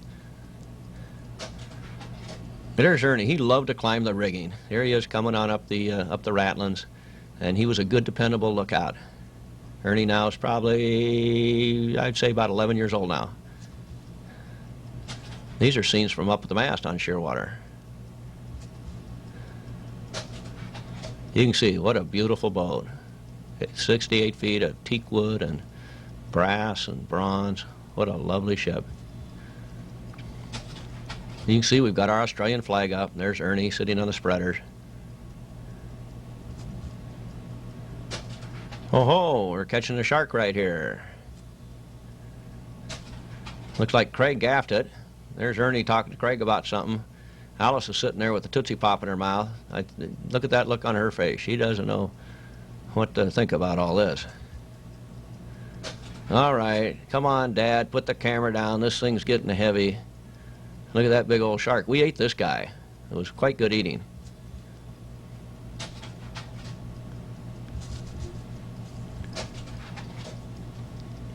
There's Ernie. He loved to climb the rigging. Here he is coming on up the ratlins, and he was a good, dependable lookout. Ernie now is probably, I'd say, about 11 years old now. These are scenes from up at the mast on Shearwater. You can see what a beautiful boat. 68 feet of teak wood and brass and bronze. What a lovely ship. You can see we've got our Australian flag up. There's Ernie sitting on the spreaders. Oh ho, we're catching a shark right here. Looks like Craig gaffed it. There's Ernie talking to Craig about something. Alice is sitting there with the Tootsie Pop in her mouth. Look at that look on her face. She doesn't know what to think about all this. All right, come on, Dad, put the camera down. This thing's getting heavy. Look at that big old shark. We ate this guy. It was quite good eating.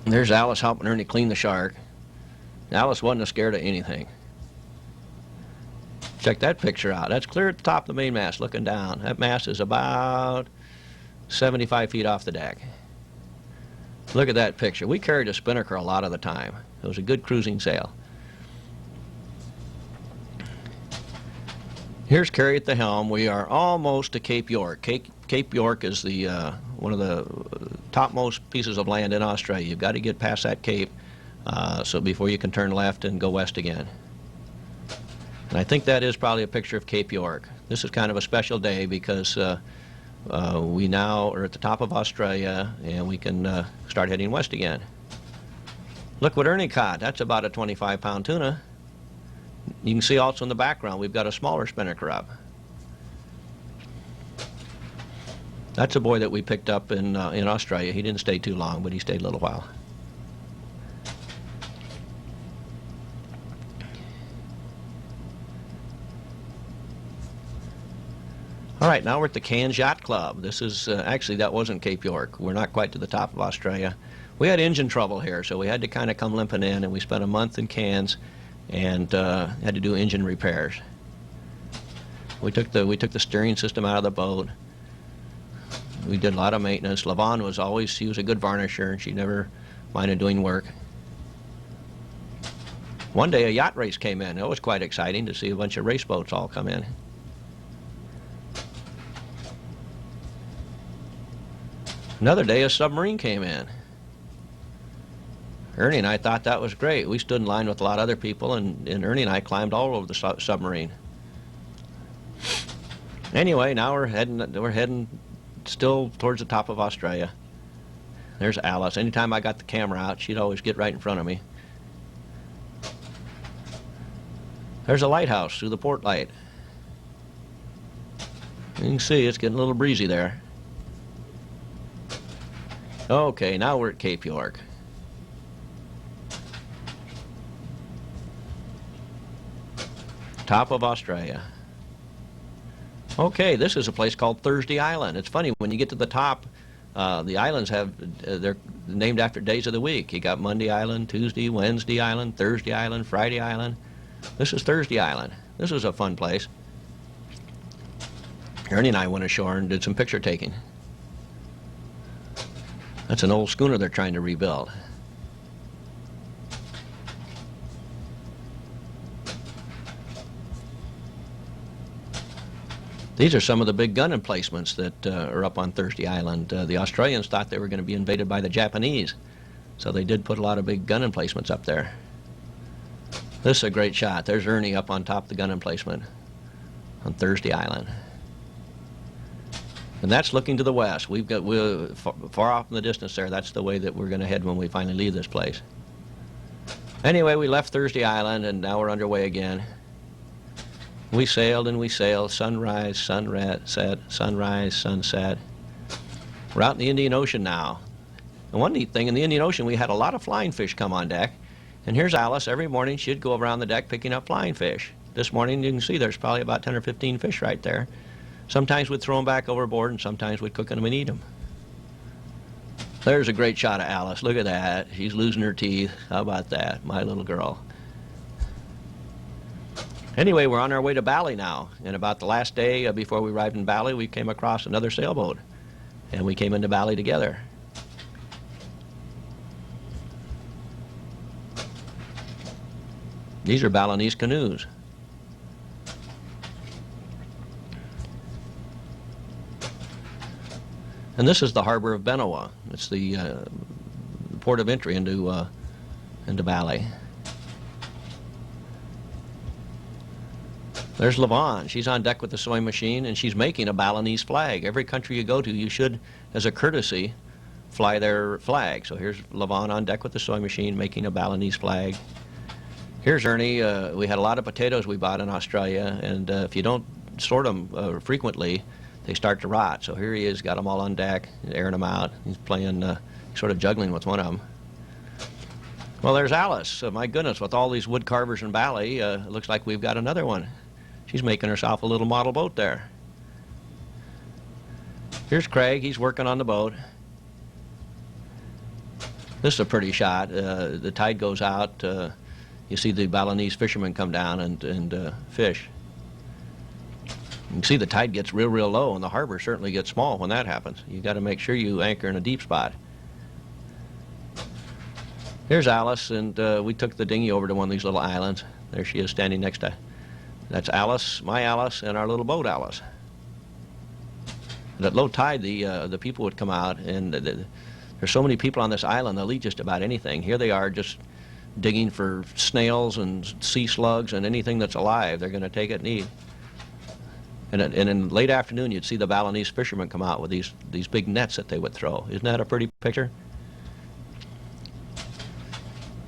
And there's Alice helping Ernie clean the shark. Alice wasn't scared of anything. Check that picture out. That's clear at the top of the main mast looking down. That mast is about 75 feet off the deck. Look at that picture. We carried a spinnaker a lot of the time. It was a good cruising sail. Here's Carrie at the helm. We are almost to Cape York. Cape York is the one of the topmost pieces of land in Australia. You've got to get past that cape so before you can turn left and go west again. And I think that is probably a picture of Cape York. This is kind of a special day because we now are at the top of Australia and we can start heading west again. Look what Ernie caught. That's about a 25-pound tuna. You can see also in the background we've got a smaller spinnaker up. That's a boy that we picked up in Australia. He didn't stay too long, but he stayed a little while. All right, now we're at the Cairns Yacht Club. This is, actually that wasn't Cape York. We're not quite to the top of Australia. We had engine trouble here, so we had to kind of come limping in, and we spent a month in Cairns and had to do engine repairs. We took the steering system out of the boat. We did a lot of maintenance. Lavon was always, she was a good varnisher, and she never minded doing work. One day a yacht race came in. It was quite exciting to see a bunch of race boats all come in. Another day a submarine came in. Ernie and I thought that was great. We stood in line with a lot of other people, and Ernie and I climbed all over the submarine. Anyway, now we're heading still towards the top of Australia. There's Alice. Anytime I got the camera out, she'd always get right in front of me. There's a lighthouse through the port light. You can see it's getting a little breezy there. Okay, now we're at Cape York. Top of Australia. Okay, this is a place called Thursday Island. It's funny, when you get to the top, the islands they're named after days of the week. You got Monday Island, Tuesday, Wednesday Island, Thursday Island, Friday Island. This is Thursday Island. This was a fun place. Ernie and I went ashore and did some picture taking. That's an old schooner they're trying to rebuild. These are some of the big gun emplacements that are up on Thursday Island. The Australians thought they were going to be invaded by the Japanese, so they did put a lot of big gun emplacements up there. This is a great shot. There's Ernie up on top of the gun emplacement on Thursday Island. And that's looking to the west. We're far off in the distance there. That's the way that we're going to head when we finally leave this place. Anyway, we left Thursday Island, and now we're underway again. We sailed and we sailed, sunrise, sunset, sunrise, sunset. We're out in the Indian Ocean now. And one neat thing, in the Indian Ocean, we had a lot of flying fish come on deck. And here's Alice. Every morning she'd go around the deck picking up flying fish. This morning you can see there's probably about 10 or 15 fish right there. Sometimes we'd throw them back overboard, and sometimes we'd cook them and eat them. There's a great shot of Alice. Look at that. She's losing her teeth. How about that? My little girl. Anyway, we're on our way to Bali now, and about the last day before we arrived in Bali, we came across another sailboat, and we came into Bali together. These are Balinese canoes. And this is the harbor of Benoa. It's the port of entry into Bali. There's Lavon. She's on deck with the sewing machine, and she's making a Balinese flag. Every country you go to, you should, as a courtesy, fly their flag. So here's Lavon on deck with the sewing machine, making a Balinese flag. Here's Ernie. We had a lot of potatoes we bought in Australia, and if you don't sort them frequently, they start to rot. So here he is, got them all on deck, airing them out. He's playing, sort of juggling with one of them. Well, there's Alice. My goodness, with all these wood carvers in Bali, it looks like we've got another one. She's making herself a little model boat there. Here's Craig. He's working on the boat. This is a pretty shot. The tide goes out. You see the Balinese fishermen come down and fish. You can see the tide gets real low, and the harbor certainly gets small when that happens. You got to make sure you anchor in a deep spot. Here's Alice, and we took the dinghy over to one of these little islands. There she is standing next to. That's Alice, my Alice, and our little boat Alice. And at low tide, the people would come out, and there's so many people on this island, they'll eat just about anything. Here they are just digging for snails and sea slugs and anything that's alive. They're going to take it and eat. And in late afternoon, you'd see the Balinese fishermen come out with these big nets that they would throw. Isn't that a pretty picture?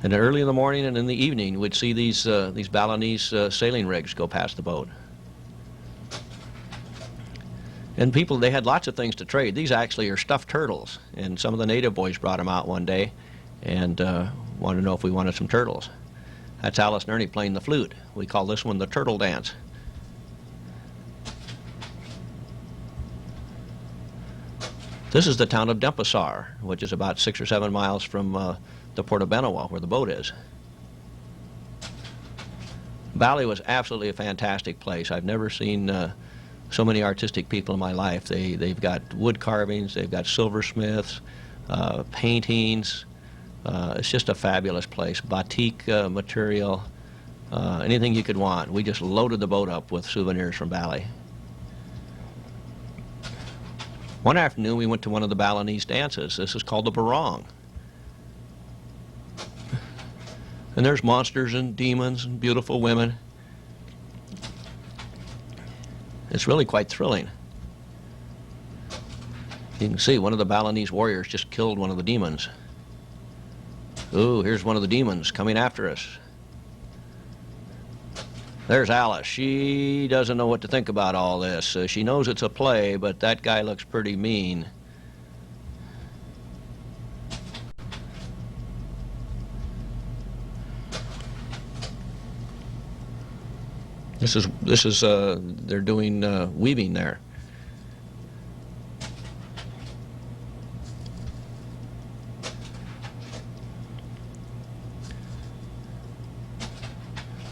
And then early in the morning and in the evening, we'd see these Balinese sailing rigs go past the boat. And people, they had lots of things to trade. These actually are stuffed turtles, and some of the native boys brought them out one day and wanted to know if we wanted some turtles. That's Alice and Ernie playing the flute. We call this one the turtle dance. This is the town of Denpasar, which is about 6 or 7 miles from the port of Benoa, where the boat is. Bali was absolutely a fantastic place. I've never seen so many artistic people in my life. They've got wood carvings, they've got silversmiths, paintings. It's just a fabulous place. Batik material, anything you could want. We just loaded the boat up with souvenirs from Bali. One afternoon we went to one of the Balinese dances. This is called the barong. And there's monsters and demons and beautiful women. It's really quite thrilling. You can see one of the Balinese warriors just killed one of the demons. Ooh, here's one of the demons coming after us. There's Alice. She doesn't know what to think about all this. She knows it's a play, but that guy looks pretty mean. This is they're doing weaving there.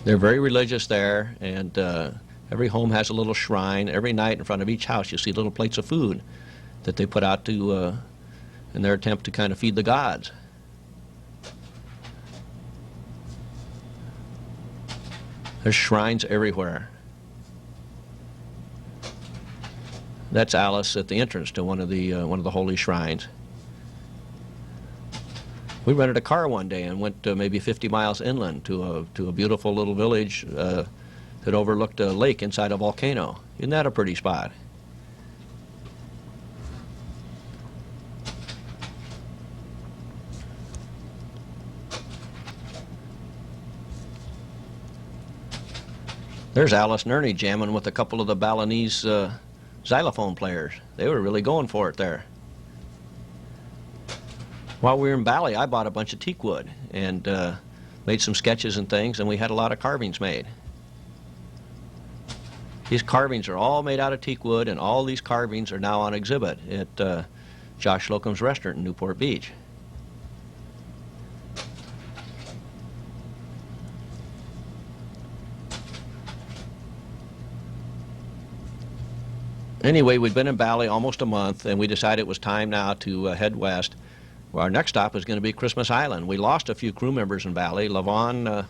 They're very religious there, and every home has a little shrine. Every night in front of each house you see little plates of food that they put out to in their attempt to kind of feed the gods. There's shrines everywhere. That's Alice at the entrance to one of the holy shrines. We rented a car one day and went maybe 50 miles inland to a beautiful little village that overlooked a lake inside a volcano. Isn't that a pretty spot? There's Alice and Ernie jamming with a couple of the Balinese xylophone players. They were really going for it there. While we were in Bali, I bought a bunch of teak wood and made some sketches and things, and we had a lot of carvings made. These carvings are all made out of teak wood, and all these carvings are now on exhibit at Josh Slocum's restaurant in Newport Beach. Anyway, we'd been in Bali almost a month, and we decided it was time now to head west. Well, our next stop was going to be Christmas Island. We lost a few crew members in Bali. Lavon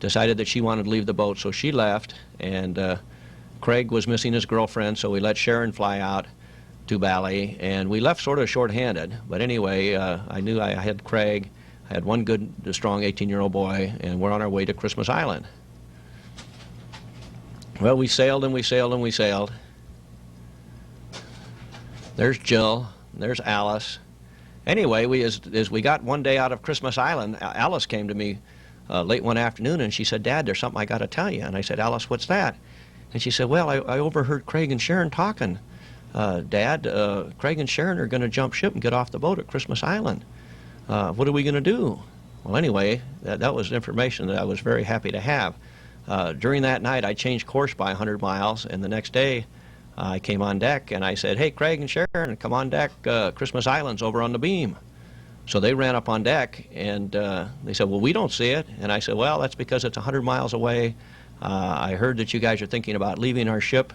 decided that she wanted to leave the boat, so she left, and Craig was missing his girlfriend, so we let Sharon fly out to Bali, and we left sort of short-handed. But anyway, I knew I had Craig. I had one good, strong 18-year-old boy, and we're on our way to Christmas Island. Well, we sailed and we sailed and we sailed. There's Jill. There's Alice. Anyway, as we got one day out of Christmas Island, Alice came to me late one afternoon, and she said, "Dad, there's something I got to tell you." And I said, "Alice, what's that?" And she said, "Well, I overheard Craig and Sharon talking. Dad, Craig and Sharon are going to jump ship and get off the boat at Christmas Island. What are we going to do?" Well, anyway, that was information that I was very happy to have. During that night, I changed course by 100 miles, and the next day, I came on deck and I said, "Hey, Craig and Sharon, come on deck. Christmas Island's over on the beam." So they ran up on deck, and they said, "Well, we don't see it." And I said, "Well, that's because it's 100 miles away. I heard that you guys are thinking about leaving our ship."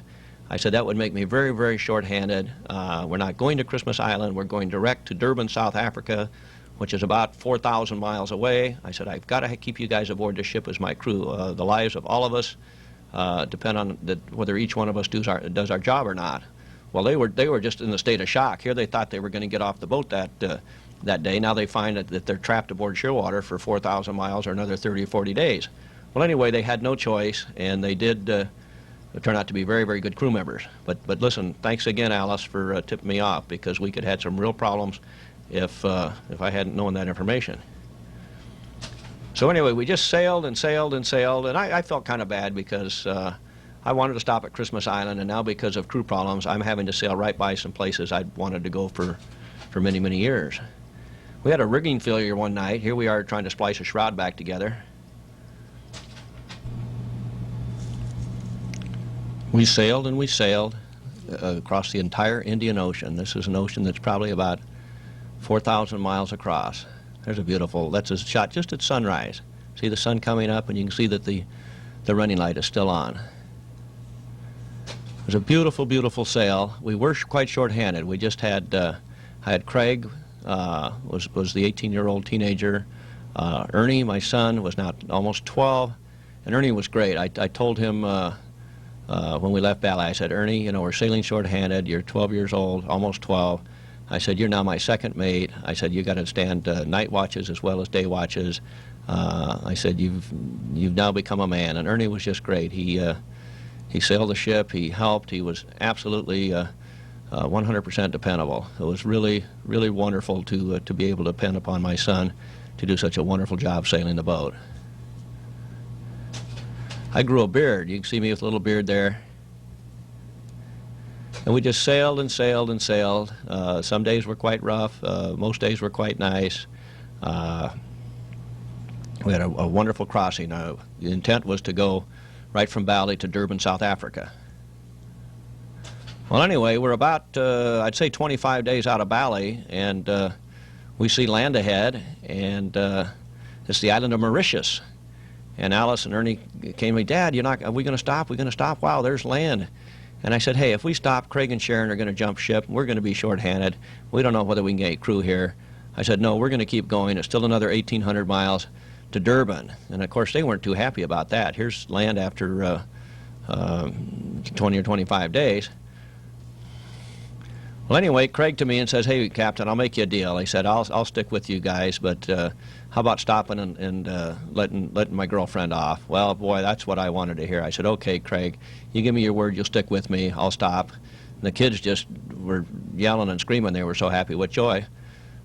I said, "That would make me very, very short-handed. We're not going to Christmas Island. We're going direct to Durban, South Africa, which is about 4,000 miles away." I said, "I've got to keep you guys aboard the ship as my crew. The lives of all of us depend on whether each one of us does our job or not." Well, they were just in a state of shock. Here they thought they were going to get off the boat that day. Now they find that they're trapped aboard Shearwater for 4,000 miles or another 30 or 40 days. Well, anyway, they had no choice, and they did turn out to be very, very good crew members. But listen, thanks again, Alice, for tipping me off, because we could have had some real problems if I hadn't known that information. So anyway, we just sailed and sailed and sailed, and I felt kind of bad because I wanted to stop at Christmas Island, and now because of crew problems, I'm having to sail right by some places I'd wanted to go for many, many years. We had a rigging failure one night. Here we are trying to splice a shroud back together. We sailed and we sailed across the entire Indian Ocean. This is an ocean that's probably about 4,000 miles across. There's that's a shot just at sunrise. See the sun coming up, and you can see that the running light is still on. It was a beautiful, beautiful sail. We were quite short-handed. We just had, I had Craig, was the 18-year-old teenager. Ernie, my son, was now almost 12, and Ernie was great. I told him when we left Bali, I said, "Ernie, we're sailing short-handed. You're 12 years old, almost 12. I said, you're now my second mate. I said, you got to stand night watches as well as day watches. I said, you've now become a man." And Ernie was just great. He sailed the ship. He helped. He was absolutely 100% dependable. It was really, really wonderful to be able to depend upon my son to do such a wonderful job sailing the boat. I grew a beard. You can see me with a little beard there. And we just sailed and sailed and sailed. Some days were quite rough. Most days were quite nice. We had a wonderful crossing. The intent was to go right from Bali to Durban, South Africa. Well, anyway, we're about, I'd say 25 days out of Bali, and we see land ahead, and it's the island of Mauritius. And Alice and Ernie came to me, "Dad, are we going to stop? We're going to stop? Wow, there's land." And I said, "Hey, if we stop, Craig and Sharon are going to jump ship. We're going to be short-handed. We don't know whether we can get a crew here." I said, "No, we're going to keep going. It's still another 1,800 miles to Durban." And of course, they weren't too happy about that. Here's land after 20 or 25 days. Well, anyway, Craig to me and says, "Hey, Captain, I'll make you a deal." He said, I'll stick with you guys, but how about stopping and letting my girlfriend off?" Well, boy, that's what I wanted to hear. I said, "Okay, Craig, you give me your word you'll stick with me. I'll stop." And the kids just were yelling and screaming. They were so happy with joy.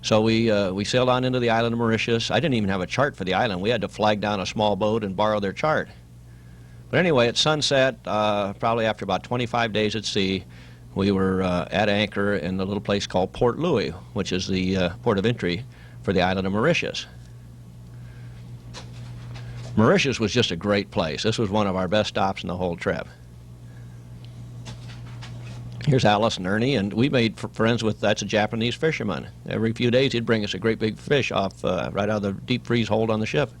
So we sailed on into the island of Mauritius. I didn't even have a chart for the island. We had to flag down a small boat and borrow their chart. But anyway, at sunset, probably after about 25 days at sea, we were at anchor in a little place called Port Louis, which is the port of entry for the island of Mauritius. Mauritius was just a great place. This was one of our best stops in the whole trip. Here's Alice and Ernie, and we made friends with, that's a Japanese fisherman. Every few days he'd bring us a great big fish off right out of the deep freeze hold on the ship.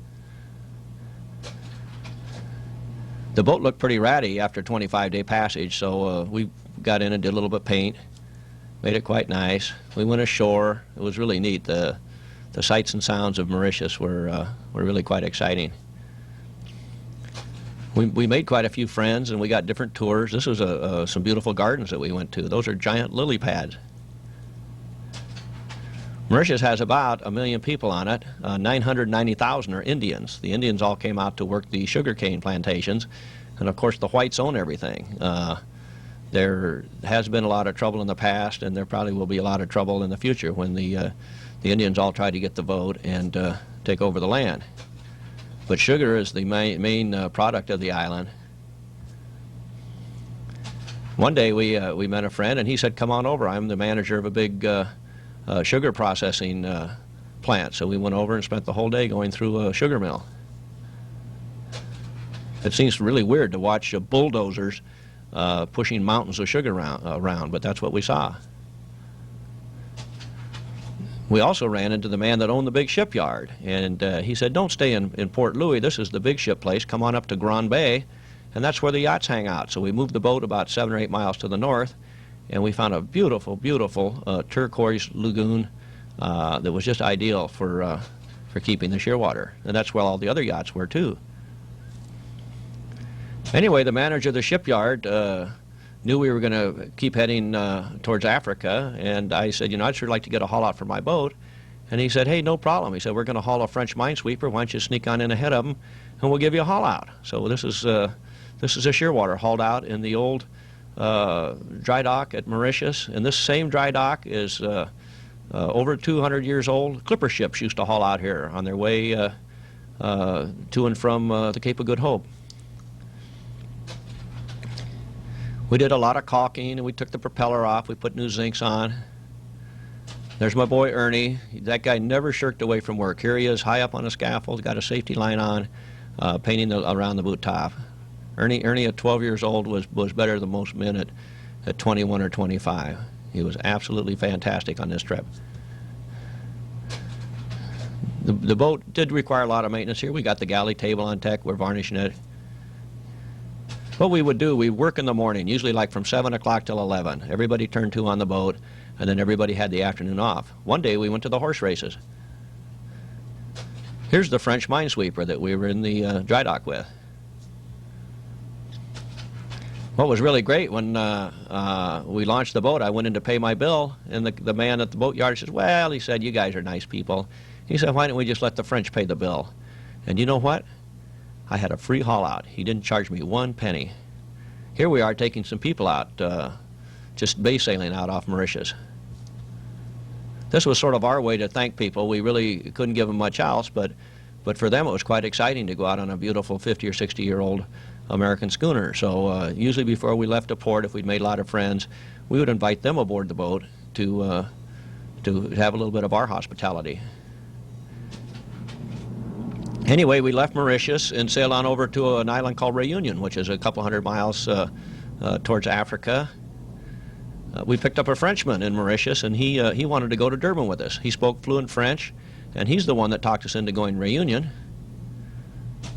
The boat looked pretty ratty after a 25-day passage, so we got in and did a little bit of paint, made it quite nice. We went ashore. It was really neat. The sights and sounds of Mauritius were really quite exciting. We made quite a few friends, and we got different tours. This was some beautiful gardens that we went to. Those are giant lily pads. Mauritius has about 1 million people on it. 990,000 are Indians. The Indians all came out to work the sugarcane plantations, and of course the whites own everything. There has been a lot of trouble in the past, and there probably will be a lot of trouble in the future when the Indians all try to get the vote and take over the land. But sugar is the main product of the island. One day we met a friend, and he said, "Come on over. I'm the manager of a big sugar processing plant." So we went over and spent the whole day going through a sugar mill. It seems really weird to watch bulldozers pushing mountains of sugar around, but that's what we saw. We also ran into the man that owned the big shipyard, and he said, "Don't stay in Port Louis. This is the big ship place. Come on up to Grand Bay, and that's where the yachts hang out." So we moved the boat about 7 or 8 miles to the north, and we found a beautiful, beautiful turquoise lagoon that was just ideal for keeping the Shearwater, and that's where all the other yachts were too. Anyway, the manager of the shipyard knew we were going to keep heading towards Africa, and I said, "I'd sure like to get a haul out for my boat." And he said, "Hey, no problem." He said, "We're going to haul a French minesweeper. Why don't you sneak on in ahead of them, and we'll give you a haul out." So this is a Shearwater hauled out in the old dry dock at Mauritius, and this same dry dock is over 200 years old. Clipper ships used to haul out here on their way to and from the Cape of Good Hope. We did a lot of caulking, and we took the propeller off. We put new zincs on. There's my boy Ernie. That guy never shirked away from work. Here he is, high up on a scaffold, got a safety line on, painting around the boot top. Ernie at 12 years old was better than most men at 21 or 25. He was absolutely fantastic on this trip. The boat did require a lot of maintenance here. We got the galley table on deck. We're varnishing it. What we would do, we'd work in the morning, usually like from 7 o'clock till 11. Everybody turned to on the boat, and then everybody had the afternoon off. One day we went to the horse races. Here's the French minesweeper that we were in the dry dock with. What was really great, when we launched the boat, I went in to pay my bill, and the man at the boatyard says, "Well," he said, "you guys are nice people." He said, "Why don't we just let the French pay the bill?" And you know what? I had a free haul out. He didn't charge me 1 penny. Here we are taking some people out, just bay sailing out off Mauritius. This was sort of our way to thank people. We really couldn't give them much else, but for them it was quite exciting to go out on a beautiful 50 or 60-year-old American schooner. So usually before we left a port, if we'd made a lot of friends, we would invite them aboard the boat to have a little bit of our hospitality. Anyway, we left Mauritius and sailed on over to an island called Reunion, which is a couple hundred miles towards Africa. We picked up a Frenchman in Mauritius, and he wanted to go to Durban with us. He spoke fluent French, and he's the one that talked us into going Reunion.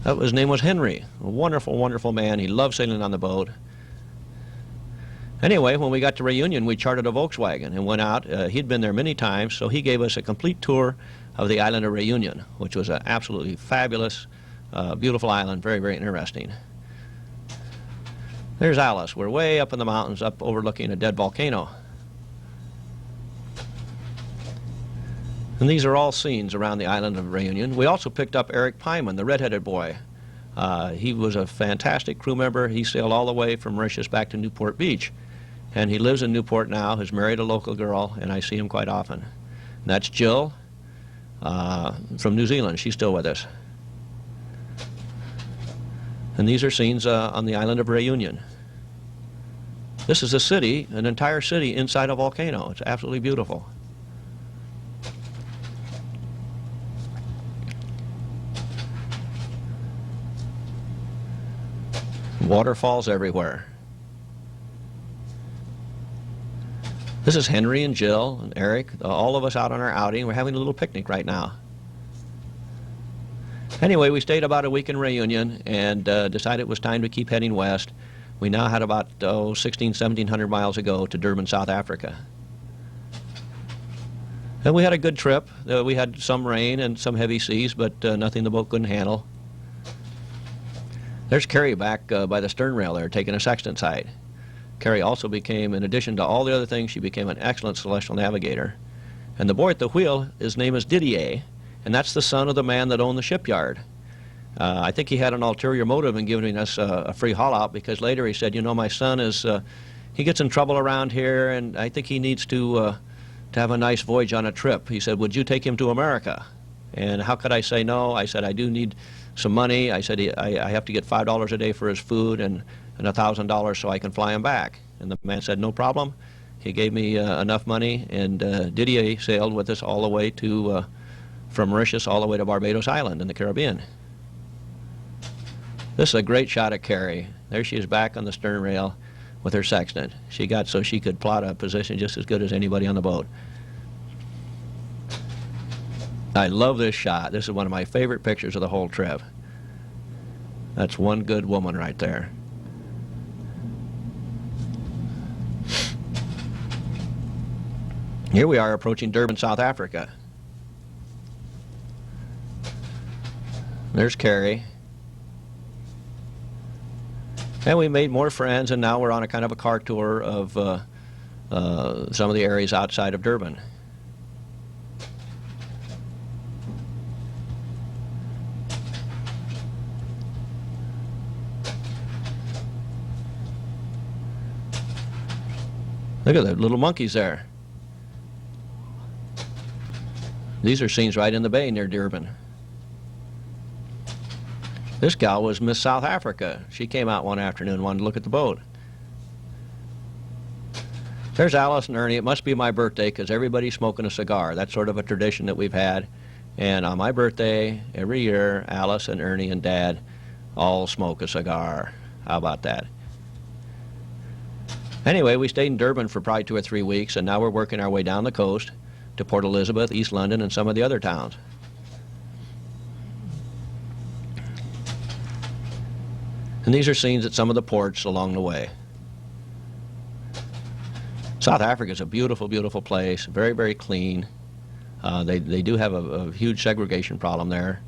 His name was Henry, a wonderful, wonderful man. He loved sailing on the boat. Anyway, when we got to Reunion, we chartered a Volkswagen and went out. He'd been there many times, so he gave us a complete tour of the island of Reunion, which was an absolutely fabulous, beautiful island, very, very interesting. There's Alice. We're way up in the mountains, up overlooking a dead volcano. And these are all scenes around the island of Reunion. We also picked up Eric Pyman, the red-headed boy. He was a fantastic crew member. He sailed all the way from Mauritius back to Newport Beach. And he lives in Newport now, has married a local girl, and I see him quite often. And that's Jill from New Zealand. She's still with us. And these are scenes on the island of Reunion. This is a city, an entire city inside a volcano. It's absolutely beautiful. Waterfalls everywhere. This is Henry and Jill and Eric, all of us out on our outing. We're having a little picnic right now. Anyway, we stayed about a week in Reunion and decided it was time to keep heading west. We now had about 1,700 miles to go to Durban, South Africa. And we had a good trip. We had some rain and some heavy seas, but nothing the boat couldn't handle. There's Carrie back by the stern rail there, taking a sextant sight. Carrie also became, in addition to all the other things, she became an excellent celestial navigator. And the boy at the wheel, his name is Didier, and that's the son of the man that owned the shipyard. I think he had an ulterior motive in giving us a free haul-out, because later he said, you know, my son is, he gets in trouble around here, and I think he needs to have a nice voyage on a trip. He said, would you take him to America? And how could I say no? I said, I do need some money. I said, I have to get $5 a day for his food and $1,000 so I can fly him back. And the man said, no problem. He gave me enough money, and Didier sailed with us all the way to, from Mauritius all the way to Barbados Island in the Caribbean. This is a great shot of Carrie. There she is back on the stern rail with her sextant. She got so she could plot a position just as good as anybody on the boat. I love this shot. This is one of my favorite pictures of the whole trip. That's one good woman right there. Here we are approaching Durban, South Africa. There's Carrie. And we made more friends, and now we're on a kind of a car tour of some of the areas outside of Durban. Look at the little monkeys there. These are scenes right in the bay near Durban. This gal was Miss South Africa. She came out one afternoon and wanted to look at the boat. There's Alice and Ernie. It must be my birthday because everybody's smoking a cigar. That's sort of a tradition that we've had. And on my birthday, every year, Alice and Ernie and Dad all smoke a cigar. How about that? Anyway, we stayed in Durban for probably 2 or 3 weeks, and now we're working our way down the coast to Port Elizabeth, East London, and some of the other towns. And these are scenes at some of the ports along the way. South Africa is a beautiful, beautiful place, very, very clean. They do have a huge segregation problem there.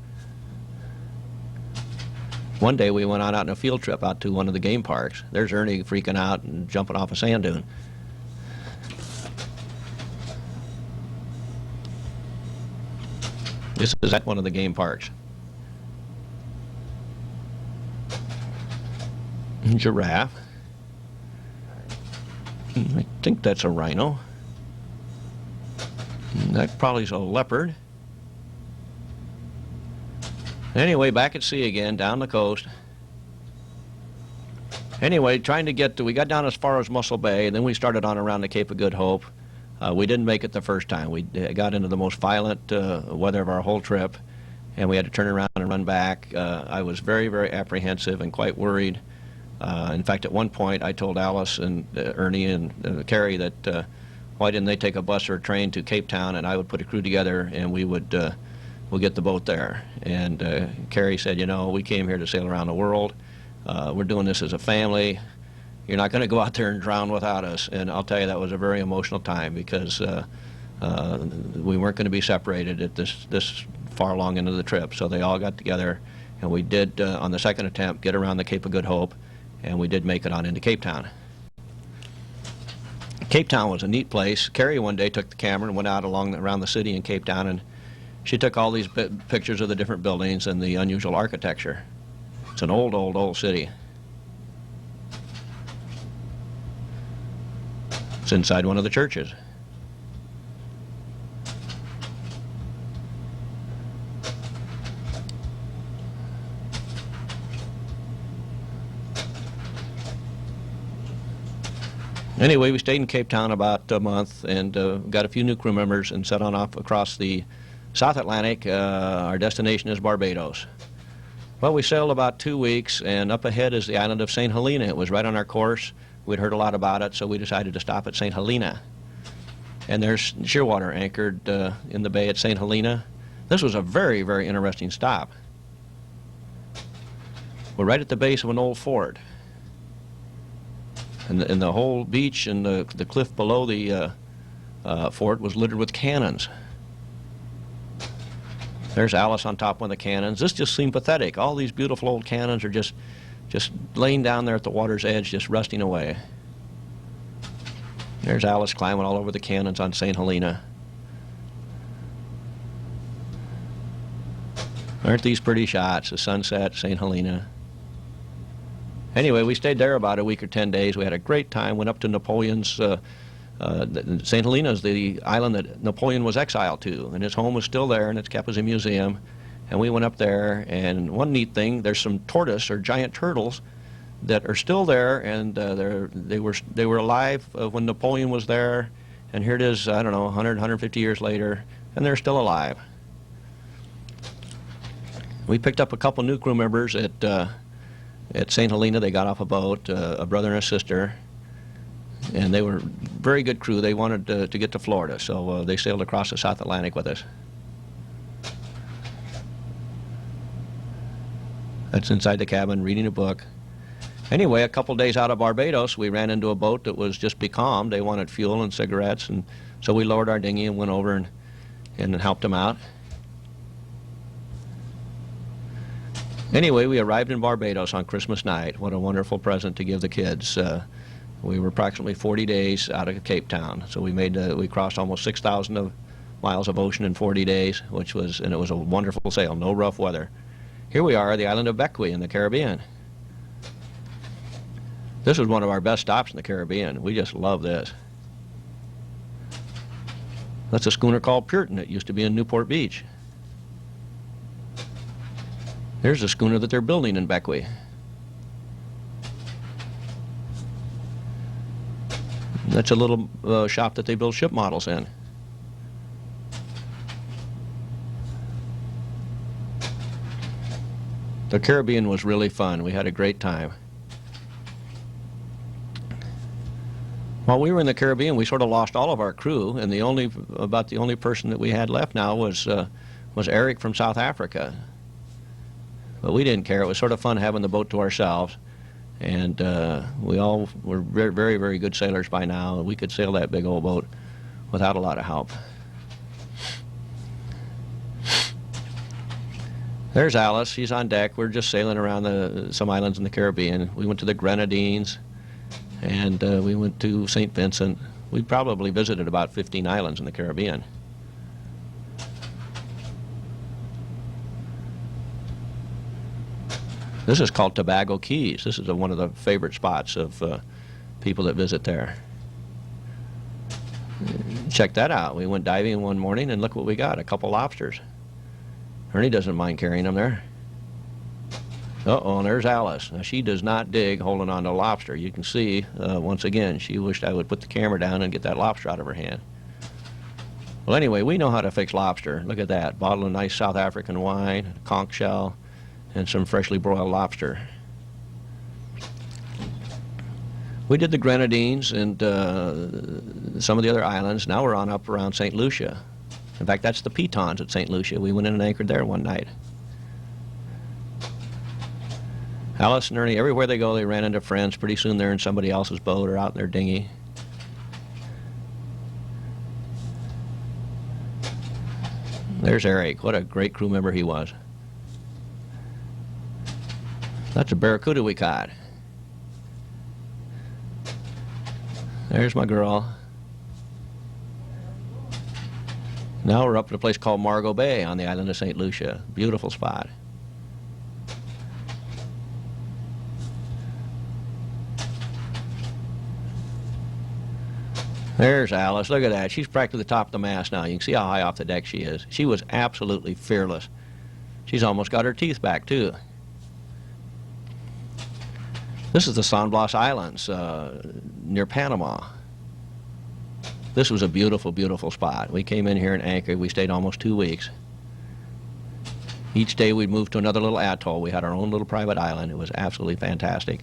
One day we went out on a field trip out to one of the game parks. There's Ernie freaking out and jumping off a sand dune. This is at one of the game parks. Giraffe. I think that's a rhino. That probably is a leopard. Anyway, back at sea again, down the coast. Anyway, trying to get to, we got down as far as Mussel Bay, and then we started on around the Cape of Good Hope. We didn't make it the first time. We got into the most violent weather of our whole trip, and we had to turn around and run back. I was very, very apprehensive and quite worried. In fact, at one point, I told Alice and Ernie and Carrie that why didn't they take a bus or a train to Cape Town, and I would put a crew together, and we would we'll get the boat there. And Carrie said, you know, we came here to sail around the world. We're doing this as a family. You're not going to go out there and drown without us. And I'll tell you, that was a very emotional time because we weren't going to be separated at this far along into the trip. So they all got together, and we did, on the second attempt, get around the Cape of Good Hope, and we did make it on into Cape Town. Cape Town was a neat place. Carrie one day took the camera and went out around the city in Cape Town, and she took all these pictures of the different buildings and the unusual architecture. It's an old, old, old city. It's inside one of the churches. Anyway, we stayed in Cape Town about a month and got a few new crew members and set on off across the South Atlantic. Our destination is Barbados. Well, we sailed about 2 weeks, and up ahead is the island of St. Helena. It was right on our course. We'd heard a lot about it, so we decided to stop at St. Helena. And there's Shearwater anchored in the bay at St. Helena. This was a very, very interesting stop. We're right at the base of an old fort. And the whole beach and the cliff below the fort was littered with cannons. There's Alice on top of one of the cannons. This just seemed pathetic. All these beautiful old cannons are just laying down there at the water's edge, just rusting away. There's Alice climbing all over the cannons on St. Helena. Aren't these pretty shots? The sunset, St. Helena. Anyway, we stayed there about a week or 10 days. We had a great time. Went up to Napoleon's. St. Helena is the island that Napoleon was exiled to, and his home was still there, and it's kept as a museum. And we went up there, and one neat thing, there's some tortoise or giant turtles that are still there, and they were alive when Napoleon was there. And here it is, I don't know, 100, 150 years later, and they're still alive. We picked up a couple new crew members at St. Helena. They got off a boat, a brother and a sister, and they were very good crew. They wanted to get to Florida, so they sailed across the South Atlantic with us. That's inside the cabin, reading a book. Anyway, a couple days out of Barbados, we ran into a boat that was just becalmed. They wanted fuel and cigarettes, and so we lowered our dinghy and went over and helped them out. Anyway, we arrived in Barbados on Christmas night. What a wonderful present to give the kids. We were approximately 40 days out of Cape Town, so we crossed almost 6,000 miles of ocean in 40 days, and it was a wonderful sail, no rough weather. Here we are, the island of Bequia in the Caribbean. This was one of our best stops in the Caribbean. We just love this. That's a schooner called Puritan. It used to be in Newport Beach. There's a schooner that they're building in Bequia. That's a little shop that they build ship models in. The Caribbean was really fun. We had a great time. While we were in the Caribbean, we sort of lost all of our crew, and the only person that we had left now was Eric from South Africa. But we didn't care. It was sort of fun having the boat to ourselves, and we all were very, very, very good sailors by now. We could sail that big old boat without a lot of help. There's Alice. She's on deck. We're just sailing around some islands in the Caribbean. We went to the Grenadines, and we went to St. Vincent. We probably visited about 15 islands in the Caribbean. This is called Tobago Keys. This is one of the favorite spots of people that visit there. Check that out. We went diving one morning, and look what we got, a couple lobsters. Ernie doesn't mind carrying them there. Uh-oh, and there's Alice. Now, she does not dig holding on to a lobster. You can see, once again, she wished I would put the camera down and get that lobster out of her hand. Well, anyway, we know how to fix lobster. Look at that. Bottle of nice South African wine, a conch shell, and some freshly broiled lobster. We did the Grenadines and some of the other islands. Now we're on up around St. Lucia. In fact, that's the Pitons at St. Lucia. We went in and anchored there one night. Alice and Ernie, everywhere they go, they ran into friends. Pretty soon they're in somebody else's boat or out in their dinghy. There's Eric. What a great crew member he was. That's a barracuda we caught. There's my girl. Now we're up at a place called Margot Bay on the island of St. Lucia. Beautiful spot. There's Alice. Look at that. She's practically the top of the mast now. You can see how high off the deck she is. She was absolutely fearless. She's almost got her teeth back, too. This is the San Blas Islands near Panama. This was a beautiful, beautiful spot. We came in here and anchored. We stayed almost 2 weeks. Each day we'd move to another little atoll. We had our own little private island. It was absolutely fantastic.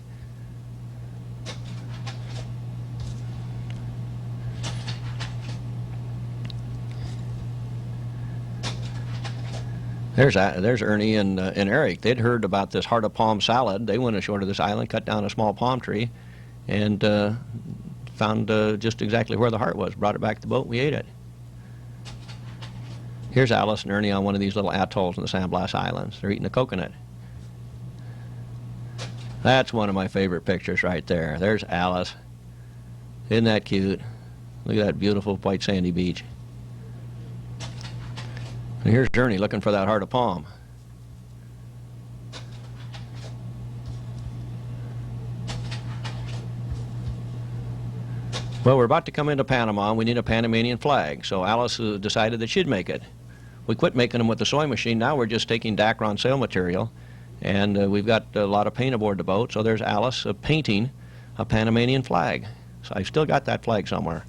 There's Ernie and Eric. They'd heard about this heart of palm salad. They went ashore to this island, cut down a small palm tree, and found just exactly where the heart was. Brought it back to the boat, and we ate it. Here's Alice and Ernie on one of these little atolls in the San Blas Islands. They're eating a coconut. That's one of my favorite pictures right there. There's Alice. Isn't that cute? Look at that beautiful white sandy beach. And here's Ernie looking for that heart of palm. Well, we're about to come into Panama, and we need a Panamanian flag, so Alice decided that she'd make it. We quit making them with the sewing machine. Now we're just taking Dacron sail material, and we've got a lot of paint aboard the boat, so there's Alice painting a Panamanian flag. So I've still got that flag somewhere.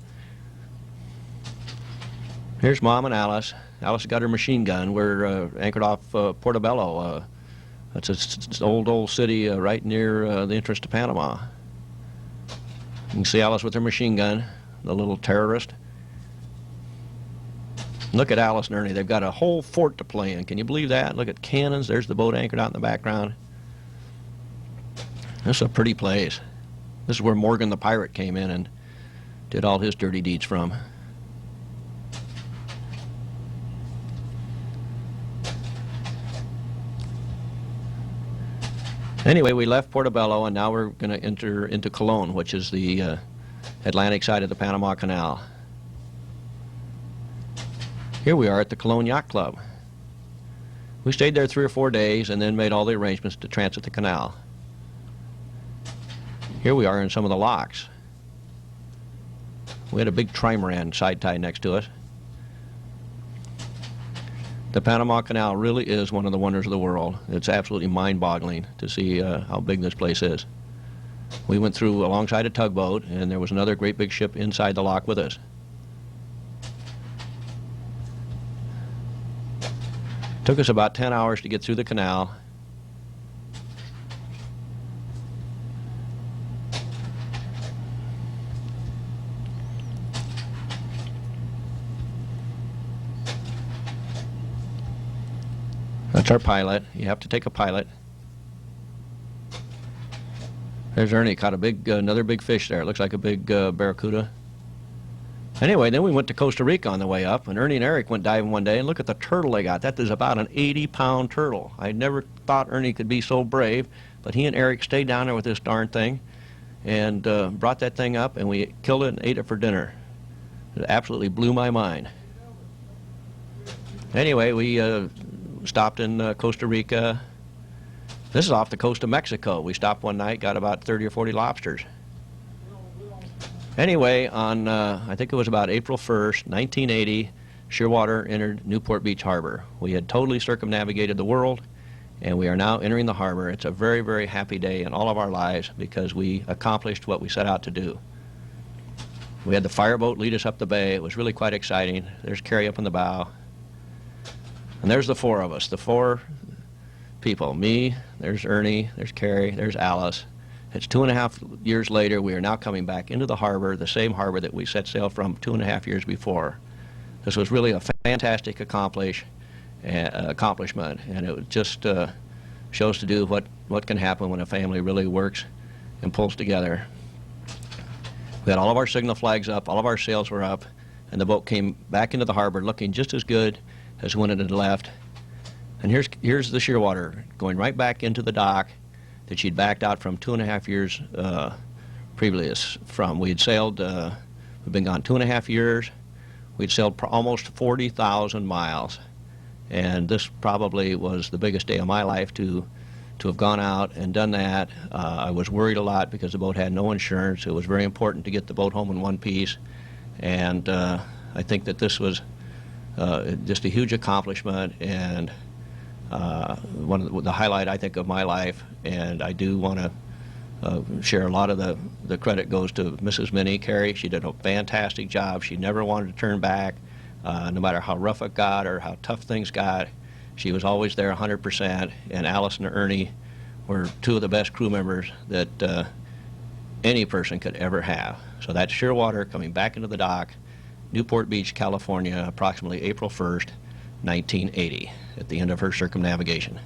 Here's Mom and Alice. Alice got her machine gun. We're anchored off Portobello. That's an old city right near the entrance to Panama. You can see Alice with her machine gun, the little terrorist. Look at Alice and Ernie. They've got a whole fort to play in. Can you believe that? Look at cannons. There's the boat anchored out in the background. This is a pretty place. This is where Morgan the pirate came in and did all his dirty deeds from. Anyway, we left Portobello, and now we're going to enter into Colon, which is the Atlantic side of the Panama Canal. Here we are at the Colon Yacht Club. We stayed there 3 or 4 days and then made all the arrangements to transit the canal. Here we are in some of the locks. We had a big trimaran side tie next to us. The Panama Canal really is one of the wonders of the world. It's absolutely mind-boggling to see how big this place is. We went through alongside a tugboat, and there was another great big ship inside the lock with us. Took us about 10 hours to get through the canal. That's our pilot. You have to take a pilot. There's Ernie. Caught a big, another big fish there. It looks like a big barracuda. Anyway, then we went to Costa Rica on the way up, and Ernie and Eric went diving one day, and look at the turtle they got. That is about an 80-pound turtle. I never thought Ernie could be so brave, but he and Eric stayed down there with this darn thing and brought that thing up, and we killed it and ate it for dinner. It absolutely blew my mind. Anyway, we stopped in Costa Rica. This is off the coast of Mexico. We stopped one night, got about 30 or 40 lobsters. Anyway, on I think it was about April 1st, 1980, Shearwater entered Newport Beach Harbor. We had totally circumnavigated the world, and we are now entering the harbor. It's a very, very happy day in all of our lives because we accomplished what we set out to do. We had the fireboat lead us up the bay. It was really quite exciting. There's Carrie up in the bow. And there's the 4 of us, the 4 people. Me, there's Ernie, there's Carrie, there's Alice. It's 2.5 years later. We are now coming back into the harbor, the same harbor that we set sail from 2.5 years before. This was really a fantastic accomplishment, and it just shows to do what can happen when a family really works and pulls together. We had all of our signal flags up, all of our sails were up, and the boat came back into the harbor looking just as good as when it had left. And here's the Shearwater going right back into the dock that she'd backed out from 2.5 years previous from. We had sailed, we've been gone 2.5 years. We'd sailed almost 40,000 miles. And this probably was the biggest day of my life to have gone out and done that. I was worried a lot because the boat had no insurance. It was very important to get the boat home in one piece. And I think that this was just a huge accomplishment and one of the highlight, I think, of my life. And I do want to share a lot of the credit goes to Mrs. Minney, Carrie. She did a fantastic job. She never wanted to turn back, no matter how rough it got or how tough things got. She was always there 100%, and Alice and Ernie were 2 of the best crew members that any person could ever have. So that's Shearwater coming back into the dock, Newport Beach, California, approximately April 1st, 1980, at the end of her circumnavigation.